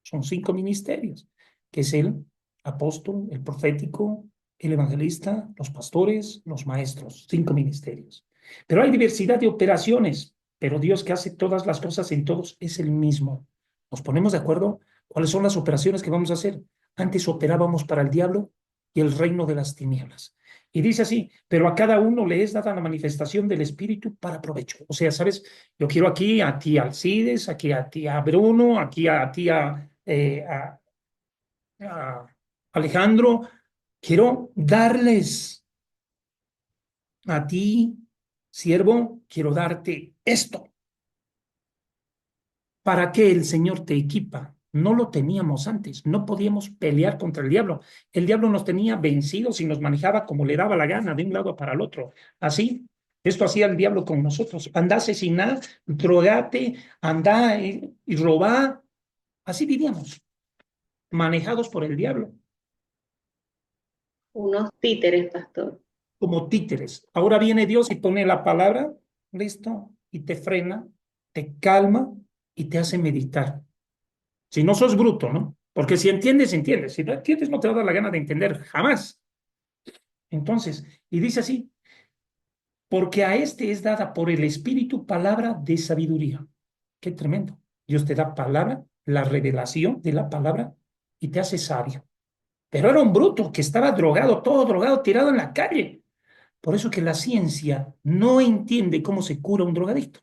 Son 5 ministerios, que es el apóstol, el profético, el evangelista, los pastores, los maestros. 5 ministerios. Pero hay diversidad de operaciones, pero Dios que hace todas las cosas en todos es el mismo. Nos ponemos de acuerdo cuáles son las operaciones que vamos a hacer. Antes operábamos para el diablo y el reino de las tinieblas. Y dice así, pero a cada uno le es dada la manifestación del Espíritu para provecho. O sea, ¿sabes? Yo quiero aquí a ti Alcides, aquí a ti a Bruno, aquí a ti a Alejandro. Quiero darles a ti, siervo, quiero darte esto. ¿Para qué el Señor te equipa? No lo teníamos antes, no podíamos pelear contra el diablo. El diablo nos tenía vencidos y nos manejaba como le daba la gana de un lado para el otro. Así, Esto hacía el diablo con nosotros. Anda a asesinar, drogate, anda y robar. Así vivíamos, manejados por el diablo, Unos títeres, pastor. como títeres. Ahora viene Dios y pone la palabra, listo, y te frena, te calma y te hace meditar. Si no sos bruto, ¿no? Porque si entiendes, entiendes. Si no entiendes, no te va a dar la gana de entender jamás. Entonces, y dice así, porque a este es dada por el Espíritu palabra de sabiduría. Qué tremendo. Dios te da palabra, la revelación de la palabra y te hace sabio. Pero era un bruto que estaba drogado, todo drogado, tirado en la calle. Por eso que la ciencia no entiende cómo se cura un drogadicto.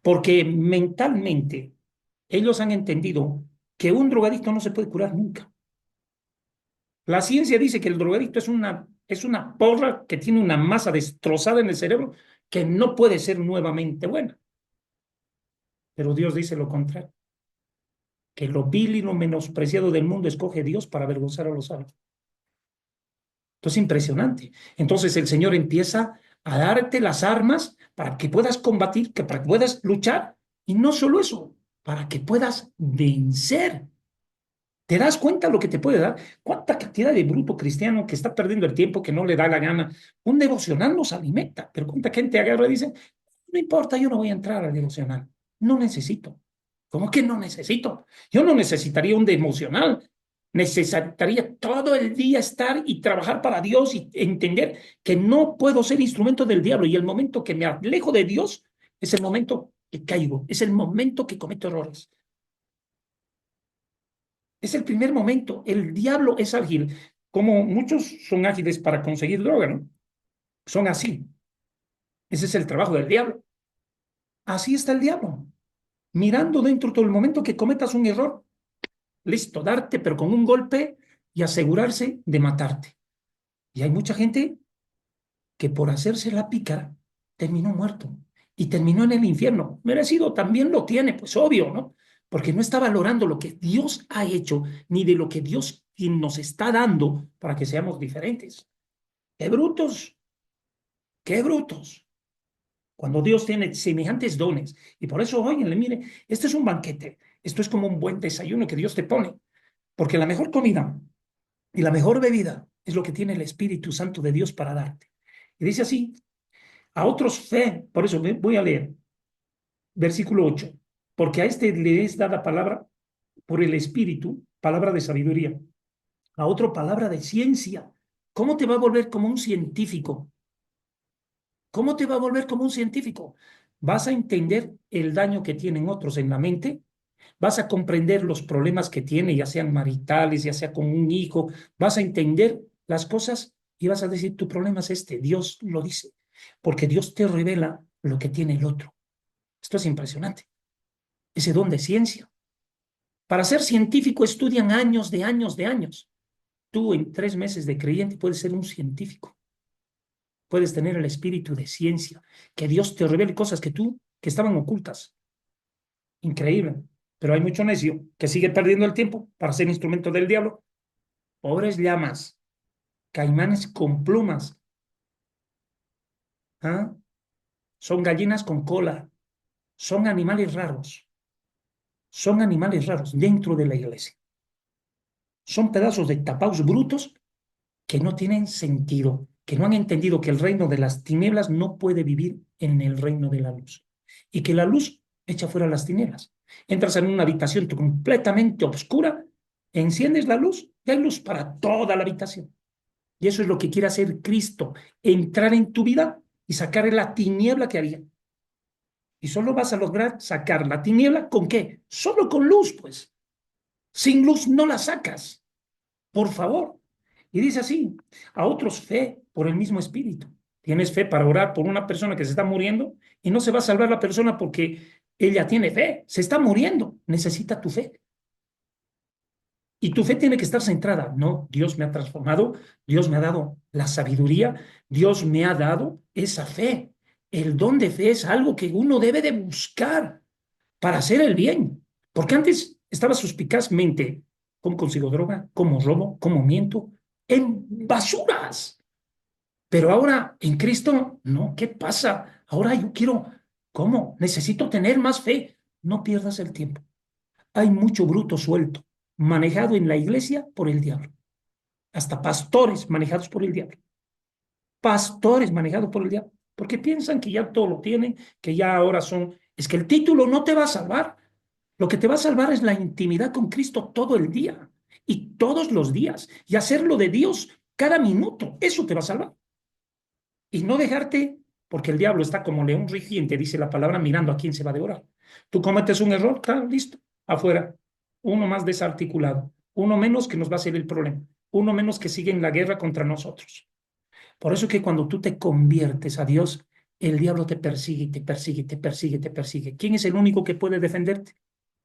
Porque mentalmente ellos han entendido que un drogadicto no se puede curar nunca. La ciencia dice que el drogadicto es una porra que tiene una masa destrozada en el cerebro que no puede ser nuevamente buena. Pero Dios dice lo contrario, que lo vil y lo menospreciado del mundo escoge Dios para avergonzar a los sabios. Esto es impresionante. Entonces el Señor empieza a darte las armas para que puedas combatir, para que puedas luchar, y no solo eso, para que puedas vencer. ¿Te das cuenta lo que te puede dar? ¿Cuánta cantidad de bruto cristiano que está perdiendo el tiempo, que no le da la gana? Un devocional nos alimenta, pero cuánta gente agarra y dice, no importa, yo no voy a entrar al devocional. No necesito. ¿Cómo que no necesito? Yo no necesitaría un devocional. Necesitaría todo el día estar y trabajar para Dios y entender que no puedo ser instrumento del diablo. Y el momento que me alejo de Dios es el momento que caigo, es el momento que cometo errores. Es el primer momento. El diablo es ágil. Como muchos son ágiles para conseguir droga, ¿no? Son así. Ese es el trabajo del diablo. Así está el diablo. Mirando dentro todo el momento que cometas un error. Listo, darte, pero con un golpe y asegurarse de matarte. Y hay mucha gente que por hacerse la pícara terminó muerto y terminó en el infierno. Merecido también lo tiene, pues obvio, ¿no? Porque no está valorando lo que Dios ha hecho ni de lo que Dios nos está dando para que seamos diferentes. ¡Qué brutos! ¡Qué brutos! Cuando Dios tiene semejantes dones. Y por eso, óiganle, mire, este es un banquete. Esto es como un buen desayuno que Dios te pone. Porque la mejor comida y la mejor bebida es lo que tiene el Espíritu Santo de Dios para darte. Y dice así, a otros fe, por eso voy a leer, versículo 8, porque a este le es dada palabra por el Espíritu, palabra de sabiduría, a otro palabra de ciencia. ¿Cómo te va a volver como un científico? ¿Cómo te va a volver como un científico? Vas a entender el daño que tienen otros en la mente, vas a comprender los problemas que tiene, ya sean maritales, ya sea con un hijo, vas a entender las cosas y vas a decir, tu problema es este, Dios lo dice, porque Dios te revela lo que tiene el otro. Esto es impresionante. Ese don de ciencia. Para ser científico estudian años de años de años. Tú en 3 meses de creyente puedes ser un científico. Puedes tener el espíritu de ciencia, que Dios te revele cosas que estaban ocultas. Increíble. Pero hay mucho necio que sigue perdiendo el tiempo para ser instrumento del diablo. Pobres llamas, caimanes con plumas. ¿Ah? Son gallinas con cola. Son animales raros. Son animales raros dentro de la iglesia. Son pedazos de tapaos brutos que no tienen sentido, que no han entendido que el reino de las tinieblas no puede vivir en el reino de la luz y que la luz echa fuera las tinieblas. Entras en una habitación completamente oscura, enciendes la luz y hay luz para toda la habitación. Y eso es lo que quiere hacer Cristo, entrar en tu vida y sacar la tiniebla que había. Y solo vas a lograr sacar la tiniebla ¿con qué? Solo con luz, pues. Sin luz no la sacas. Por favor. Y dice así, a otros fe por el mismo espíritu. Tienes fe para orar por una persona que se está muriendo y no se va a salvar la persona porque ella tiene fe, se está muriendo, necesita tu fe. Y tu fe tiene que estar centrada. No, Dios me ha transformado, Dios me ha dado la sabiduría, Dios me ha dado esa fe. El don de fe es algo que uno debe de buscar para hacer el bien. Porque antes estaba suspicazmente, ¿cómo consigo droga? ¿Cómo robo? ¿Cómo miento? En basuras. Pero ahora en Cristo, no, ¿qué pasa? Ahora yo quiero, ¿cómo? Necesito tener más fe. No pierdas el tiempo. Hay mucho bruto suelto, manejado en la iglesia por el diablo. Hasta pastores manejados por el diablo. Pastores manejados por el diablo. Porque piensan que ya todo lo tienen, que ya ahora son... Es que el título no te va a salvar. Lo que te va a salvar es la intimidad con Cristo todo el día y todos los días y hacerlo de Dios cada minuto. Eso te va a salvar. Y no dejarte, porque el diablo está como león rugiente, dice la palabra, mirando a quién se va a devorar. Tú cometes un error, está listo, afuera. Uno más desarticulado, uno menos que nos va a hacer el problema, uno menos que sigue en la guerra contra nosotros. Por eso que cuando tú te conviertes a Dios, el diablo te persigue, te persigue, te persigue, te persigue. ¿Quién es el único que puede defenderte?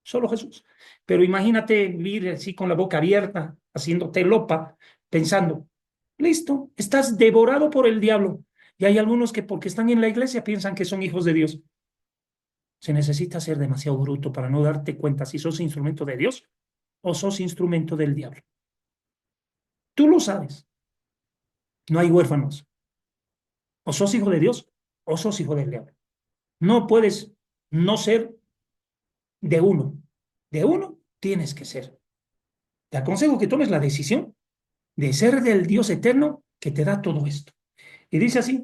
Solo Jesús. Pero imagínate vivir así con la boca abierta, haciéndote lopa, pensando, listo, estás devorado por el diablo. Y hay algunos que porque están en la iglesia piensan que son hijos de Dios. Se necesita ser demasiado bruto para no darte cuenta si sos instrumento de Dios o sos instrumento del diablo. Tú lo sabes. No hay huérfanos. O sos hijo de Dios o sos hijo del diablo. No puedes no ser de uno. De uno tienes que ser. Te aconsejo que tomes la decisión de ser del Dios eterno que te da todo esto. Y dice así,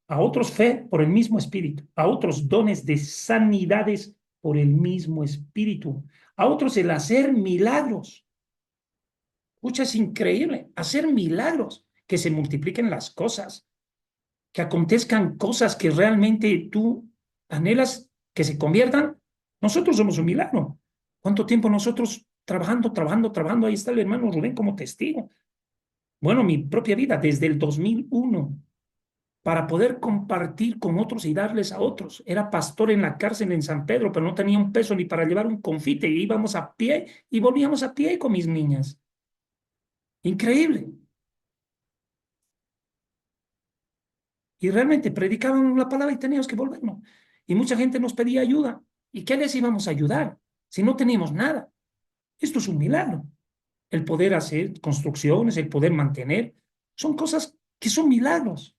a otros fe por el mismo espíritu, a otros dones de sanidades por el mismo espíritu, a otros el hacer milagros. Escucha, es increíble, hacer milagros, que se multipliquen las cosas, que acontezcan cosas que realmente tú anhelas que se conviertan. Nosotros somos un milagro. ¿Cuánto tiempo nosotros trabajando, trabajando, trabajando? Ahí está el hermano Rubén como testigo. Bueno, mi propia vida desde el 2001 para poder compartir con otros y darles a otros. Era pastor en la cárcel en San Pedro, pero no tenía un peso ni para llevar un confite. Y íbamos a pie y volvíamos a pie con mis niñas. Increíble. Y realmente predicaban la palabra y teníamos que volvernos. Y mucha gente nos pedía ayuda. ¿Y qué les íbamos a ayudar si no teníamos nada? Esto es un milagro. El poder hacer construcciones, el poder mantener, son cosas que son milagros.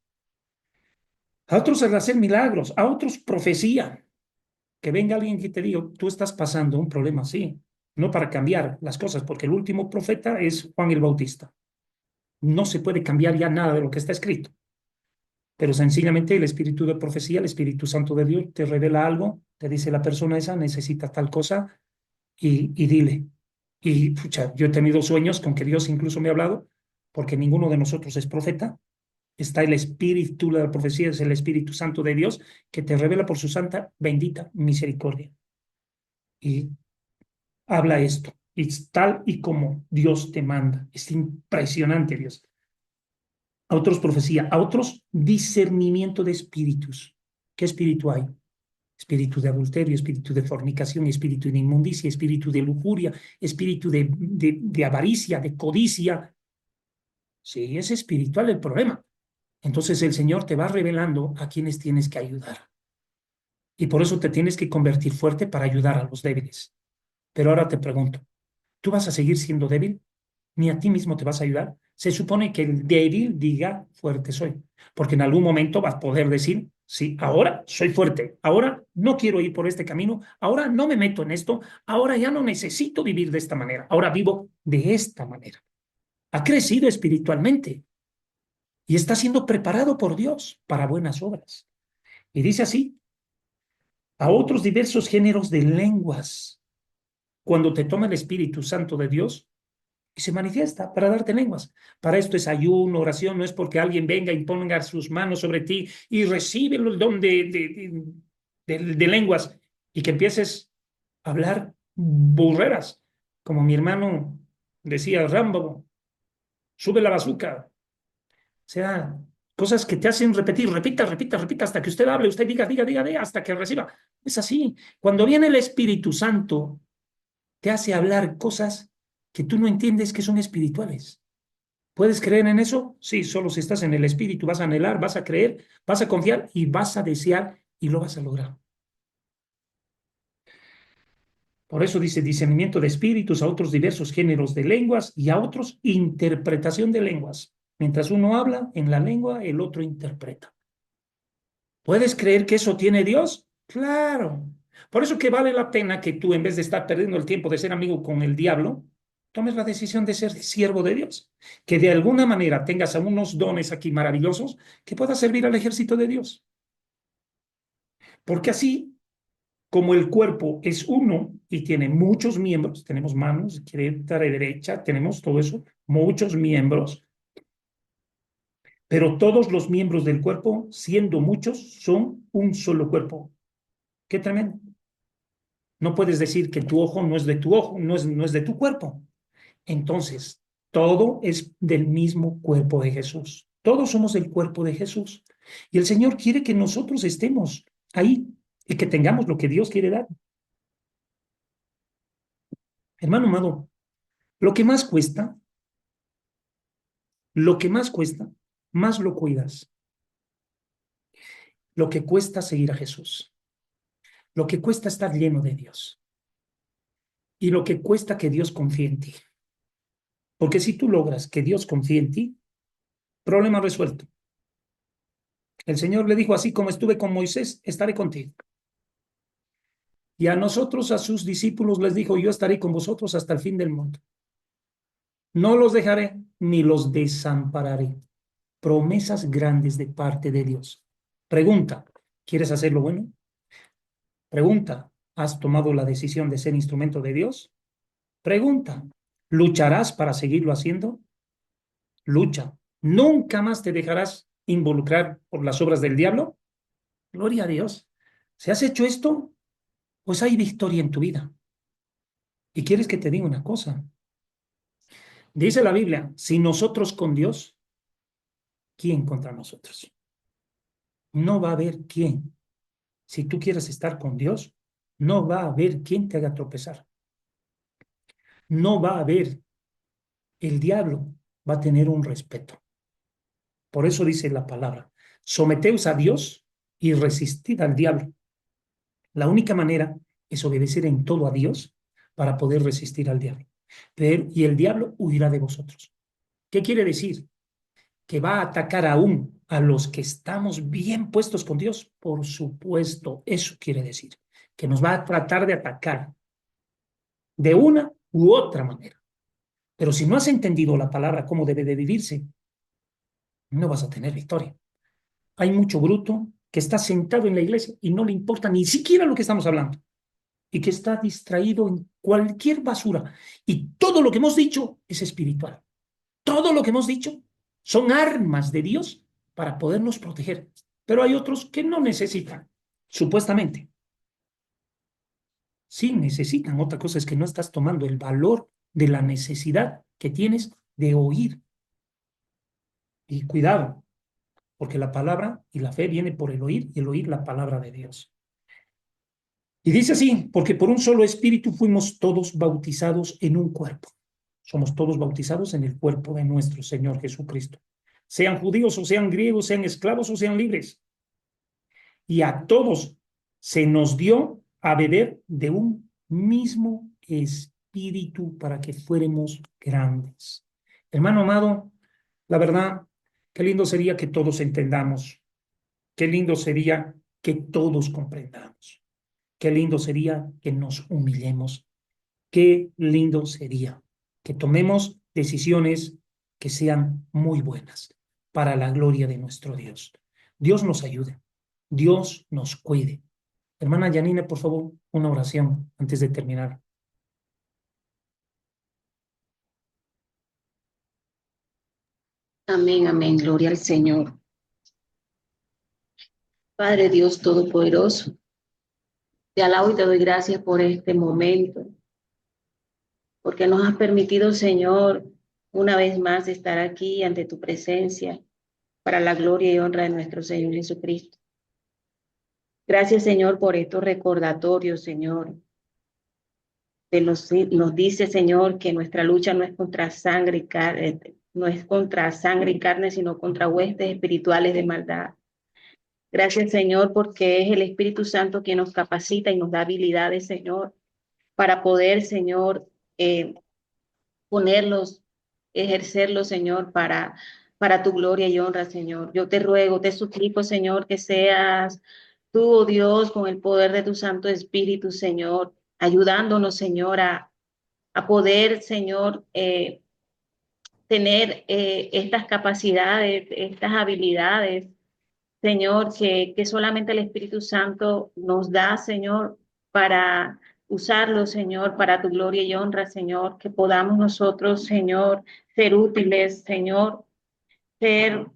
A otros el hacer milagros, a otros profecía. Que venga alguien que te diga, tú estás pasando un problema así, no para cambiar las cosas, porque el último profeta es Juan el Bautista. No se puede cambiar ya nada de lo que está escrito, pero sencillamente el espíritu de profecía, el Espíritu Santo de Dios te revela algo, te dice la persona esa necesita tal cosa y dile. Y pucha, yo he tenido sueños con que Dios incluso me ha hablado, porque ninguno de nosotros es profeta. Está el espíritu de la profecía, es el Espíritu Santo de Dios que te revela por su santa, bendita misericordia. Y habla esto, y es tal y como Dios te manda. Es impresionante, Dios. A otros profecía, a otros discernimiento de espíritus. ¿Qué espíritu hay? Espíritu de adulterio, espíritu de fornicación, espíritu de inmundicia, espíritu de lujuria, espíritu de avaricia, de codicia. Sí, es espiritual el problema. Entonces el Señor te va revelando a quienes tienes que ayudar. Y por eso te tienes que convertir fuerte para ayudar a los débiles. Pero ahora te pregunto, ¿tú vas a seguir siendo débil? ¿Ni a ti mismo te vas a ayudar? Se supone que el débil diga fuerte soy, porque en algún momento vas a poder decir, sí, ahora soy fuerte, ahora no quiero ir por este camino, ahora no me meto en esto, ahora ya no necesito vivir de esta manera, ahora vivo de esta manera. Ha crecido espiritualmente y está siendo preparado por Dios para buenas obras. Y dice así, a otros diversos géneros de lenguas, cuando te toma el Espíritu Santo de Dios, y se manifiesta para darte lenguas. Para esto es ayuno, oración, no es porque alguien venga y ponga sus manos sobre ti y recibe el don de lenguas y que empieces a hablar burreras, como mi hermano decía, Rambo, sube la bazuca. O sea, cosas que te hacen repetir, repita, repita, repita, hasta que usted hable, usted diga, diga, diga, diga, hasta que reciba. Es así. Cuando viene el Espíritu Santo, te hace hablar cosas que tú no entiendes que son espirituales. ¿Puedes creer en eso? Sí, solo si estás en el espíritu vas a anhelar, vas a creer, vas a confiar y vas a desear y lo vas a lograr. Por eso dice discernimiento de espíritus, a otros diversos géneros de lenguas y a otros interpretación de lenguas. Mientras uno habla en la lengua, el otro interpreta. ¿Puedes creer que eso tiene Dios? Claro. Por eso que vale la pena que tú, en vez de estar perdiendo el tiempo de ser amigo con el diablo, tomes la decisión de ser siervo de Dios. Que de alguna manera tengas unos dones aquí maravillosos que puedas servir al ejército de Dios. Porque así, como el cuerpo es uno y tiene muchos miembros, tenemos manos, izquierda y derecha, tenemos todo eso, muchos miembros, pero todos los miembros del cuerpo, siendo muchos, son un solo cuerpo. Qué tremendo. No puedes decir que tu ojo no es de tu ojo, no es de tu cuerpo. Entonces, todo es del mismo cuerpo de Jesús. Todos somos del cuerpo de Jesús. Y el Señor quiere que nosotros estemos ahí y que tengamos lo que Dios quiere dar. Hermano amado, lo que más cuesta, lo que más cuesta, más lo cuidas. Lo que cuesta seguir a Jesús. Lo que cuesta estar lleno de Dios. Y lo que cuesta que Dios confíe en ti. Porque si tú logras que Dios confíe en ti, problema resuelto. El Señor le dijo, así como estuve con Moisés, estaré contigo. Y a nosotros, a sus discípulos, les dijo, yo estaré con vosotros hasta el fin del mundo. No los dejaré ni los desampararé. Promesas grandes de parte de Dios. Pregunta, ¿quieres hacer lo bueno? Pregunta, ¿has tomado la decisión de ser instrumento de Dios? Pregunta, ¿lucharás para seguirlo haciendo? Lucha. ¿Nunca más te dejarás involucrar por las obras del diablo? Gloria a Dios. Si has hecho esto, pues hay victoria en tu vida. Y quieres que te diga una cosa. Dice la Biblia, si nosotros con Dios, ¿quién contra nosotros? No va a haber quién. Si tú quieres estar con Dios, no va a haber quien te haga tropezar. No va a haber. El diablo va a tener un respeto. Por eso dice la palabra, someteos a Dios y resistid al diablo. La única manera es obedecer en todo a Dios para poder resistir al diablo. Y el diablo huirá de vosotros. ¿Qué quiere decir? Que va a atacar aún a los que estamos bien puestos con Dios. Por supuesto, eso quiere decir. Que nos va a tratar de atacar de una u otra manera. Pero si no has entendido la palabra cómo debe de vivirse, no vas a tener victoria. Hay mucho bruto que está sentado en la iglesia y no le importa ni siquiera lo que estamos hablando y que está distraído en cualquier basura. Y todo lo que hemos dicho es espiritual. Todo lo que hemos dicho son armas de Dios para podernos proteger. Pero hay otros que no necesitan, supuestamente. Sí necesitan. Otra cosa es que no estás tomando el valor de la necesidad que tienes de oír. Y cuidado, porque la palabra y la fe viene por el oír y el oír la palabra de Dios. Y dice así, porque por un solo espíritu fuimos todos bautizados en un cuerpo. Somos todos bautizados en el cuerpo de nuestro Señor Jesucristo. Sean judíos o sean griegos, sean esclavos o sean libres. Y a todos se nos dio a beber de un mismo espíritu para que fuéramos grandes. Hermano amado, la verdad, qué lindo sería que todos entendamos. Qué lindo sería que todos comprendamos. Qué lindo sería que nos humillemos. Qué lindo sería que tomemos decisiones que sean muy buenas para la gloria de nuestro Dios. Dios nos ayude. Dios nos cuide. Hermana Yanina, por favor, una oración antes de terminar. Amén, amén. Gloria al Señor. Padre Dios Todopoderoso, te alabo y te doy gracias por este momento, porque nos has permitido, Señor, una vez más estar aquí ante tu presencia para la gloria y honra de nuestro Señor Jesucristo. Gracias, Señor, por estos recordatorios, Señor. Nos dice, Señor, que nuestra lucha no es contra sangre y carne, no es contra sangre y carne, sino contra huestes espirituales de maldad. Gracias, Señor, porque es el Espíritu Santo quien nos capacita y nos da habilidades, Señor, para poder, Señor, ponerlos, ejercerlos, Señor, para tu gloria y honra, Señor. Yo te ruego, te suplico, Señor, que seas tú, oh Dios, con el poder de tu Santo Espíritu, Señor, ayudándonos, Señor, a poder, Señor, tener estas capacidades, estas habilidades, Señor, que solamente el Espíritu Santo nos da, Señor, para usarlo, Señor, para tu gloria y honra, Señor, que podamos nosotros, Señor, ser útiles, Señor, ser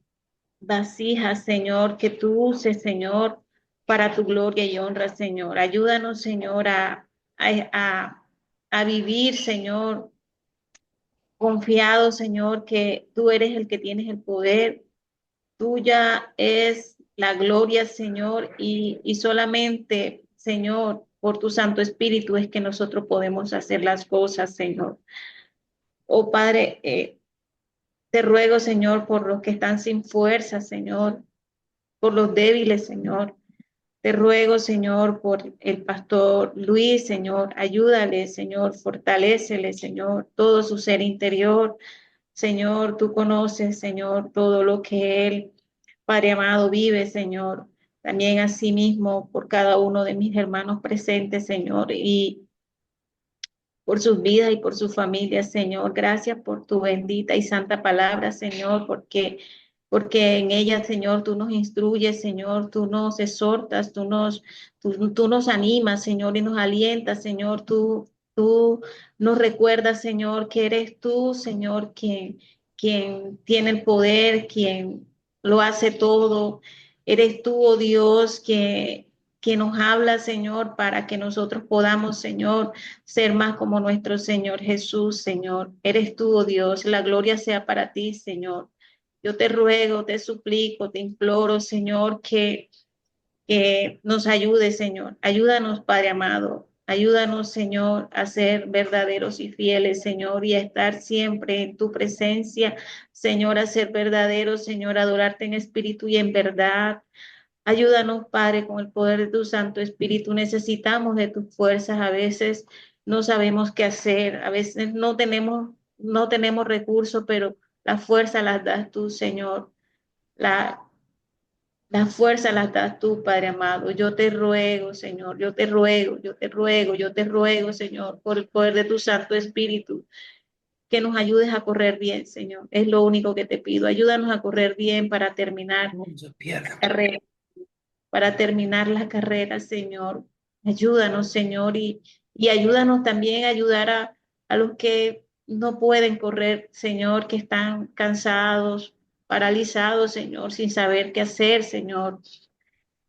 vasijas, Señor, que tú uses, Señor, para tu gloria y honra, Señor. Ayúdanos, Señor, a, a vivir, Señor, confiado, Señor, que tú eres el que tienes el poder. Tuya es la gloria, Señor, y solamente, Señor, por tu Santo Espíritu es que nosotros podemos hacer las cosas, Señor. Oh Padre, te ruego, Señor, por los que están sin fuerza, Señor, por los débiles, Señor. Te ruego, Señor, por el pastor Luis, Señor, ayúdale, Señor, fortalécele, Señor, todo su ser interior. Señor, tú conoces, Señor, todo lo que él, Padre amado, vive, Señor. También asimismo por cada uno de mis hermanos presentes, Señor, y por sus vidas y por sus familias, Señor. Gracias por tu bendita y santa palabra, Señor, porque en ella, Señor, tú nos instruyes, Señor, tú nos exhortas, tú nos animas, Señor, y nos alientas, Señor, tú nos recuerdas, Señor, que eres tú, Señor, quien tiene el poder, quien lo hace todo. Eres tú, oh Dios, que nos habla, Señor, para que nosotros podamos, Señor, ser más como nuestro Señor Jesús, Señor. Eres tú, oh Dios, la gloria sea para ti, Señor. Yo te ruego, te suplico, te imploro, Señor, que nos ayude, Señor. Ayúdanos, Padre amado. Ayúdanos, Señor, a ser verdaderos y fieles, Señor, y a estar siempre en tu presencia, Señor, a ser verdaderos, Señor, a adorarte en espíritu y en verdad. Ayúdanos, Padre, con el poder de tu Santo Espíritu. Necesitamos de tus fuerzas. A veces no sabemos qué hacer. A veces no tenemos recursos, pero la fuerza las das tú, Señor. La, la fuerza las das tú, Padre amado. Yo te ruego, Señor. Yo te ruego, yo te ruego, yo te ruego, Señor, por el poder de tu Santo Espíritu, que nos ayudes a correr bien, Señor. Es lo único que te pido. Ayúdanos a correr bien para terminar No se pierda. la carrera, para terminar la carrera, Señor. Ayúdanos, Señor, y ayúdanos también a ayudar a los que no pueden correr, Señor, que están cansados, paralizados, Señor, sin saber qué hacer, Señor.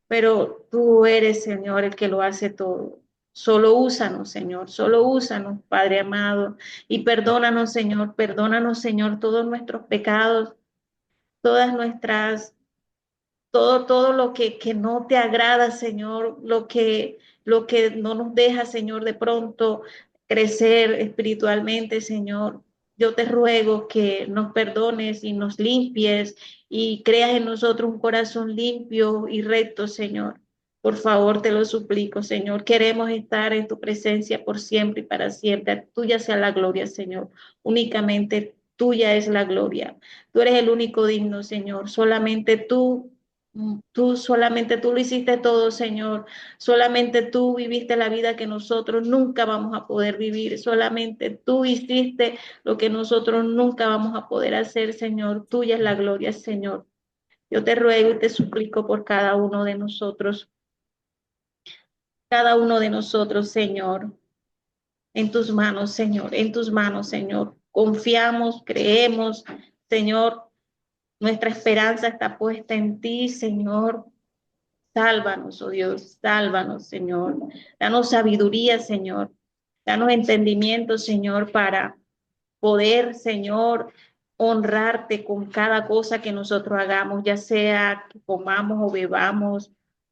Pero tú eres, Señor, el que lo hace todo. Solo úsanos, Señor, solo úsanos, Padre amado, y perdónanos, Señor, todos nuestros pecados, todas nuestras todo lo que no te agrada, Señor, lo que no nos deja, Señor, de pronto crecer espiritualmente, Señor. Yo te ruego que nos perdones y nos limpies y creas en nosotros un corazón limpio y recto, Señor. Por favor, te lo suplico, Señor. Queremos estar en tu presencia por siempre y para siempre. Tuya sea la gloria, Señor. Únicamente tuya es la gloria. Tú eres el único digno, Señor. Solamente tú lo hiciste todo, Señor. Solamente tú viviste la vida que nosotros nunca vamos a poder vivir. Solamente tú hiciste lo que nosotros nunca vamos a poder hacer, Señor. Tuya es la gloria, Señor. Yo te ruego y te suplico por cada uno de nosotros, Señor. En tus manos, Señor, en tus manos, Señor. Confiamos, creemos, Señor. Nuestra esperanza está puesta en ti, Señor. Sálvanos, oh Dios, sálvanos, Señor. Danos sabiduría, Señor. Danos entendimiento, Señor, para poder, Señor, honrarte con cada cosa que nosotros hagamos, ya sea que comamos o bebamos,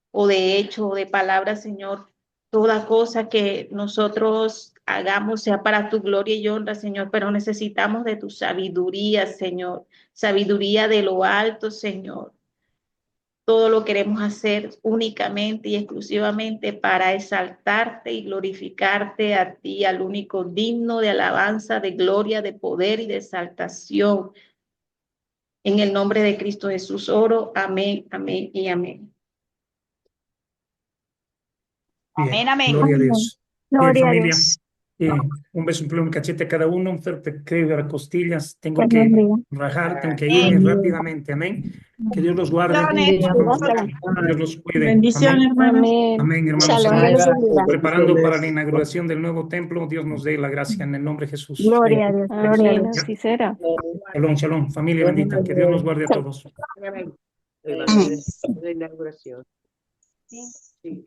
o de hecho, o de palabras, Señor. Toda cosa que nosotros hagamos sea para tu gloria y honra, Señor, pero necesitamos de tu sabiduría, Señor. Sabiduría de lo alto, Señor. Todo lo queremos hacer únicamente y exclusivamente para exaltarte y glorificarte a ti, al único digno de alabanza, de gloria, de poder y de exaltación. En el nombre de Cristo Jesús oro. Amén, amén y amén. Bien, Amén, amén. gloria a Dios. Bien, Gloria a familia, Dios. un beso, un pluma, un cachete a cada uno, un fuerte creo a las costillas. Tengo Buen que día. rajar, tengo que Amén. irme rápidamente. Amén. Que Dios los guarde. Bendiciones. Que Dios los cuide. Bendición, Amén. hermanos. Amén. Amén, hermanos. Shalom, Amén. Dios los bendiga. Preparando para la inauguración del nuevo templo. Dios nos dé la gracia en el nombre de Jesús. Gloria a Dios. Gloria a Amén. Dios. Así será. Shalom, shalom. Familia bendita. Que Dios nos guarde a todos. Amén. La inauguración. Sí.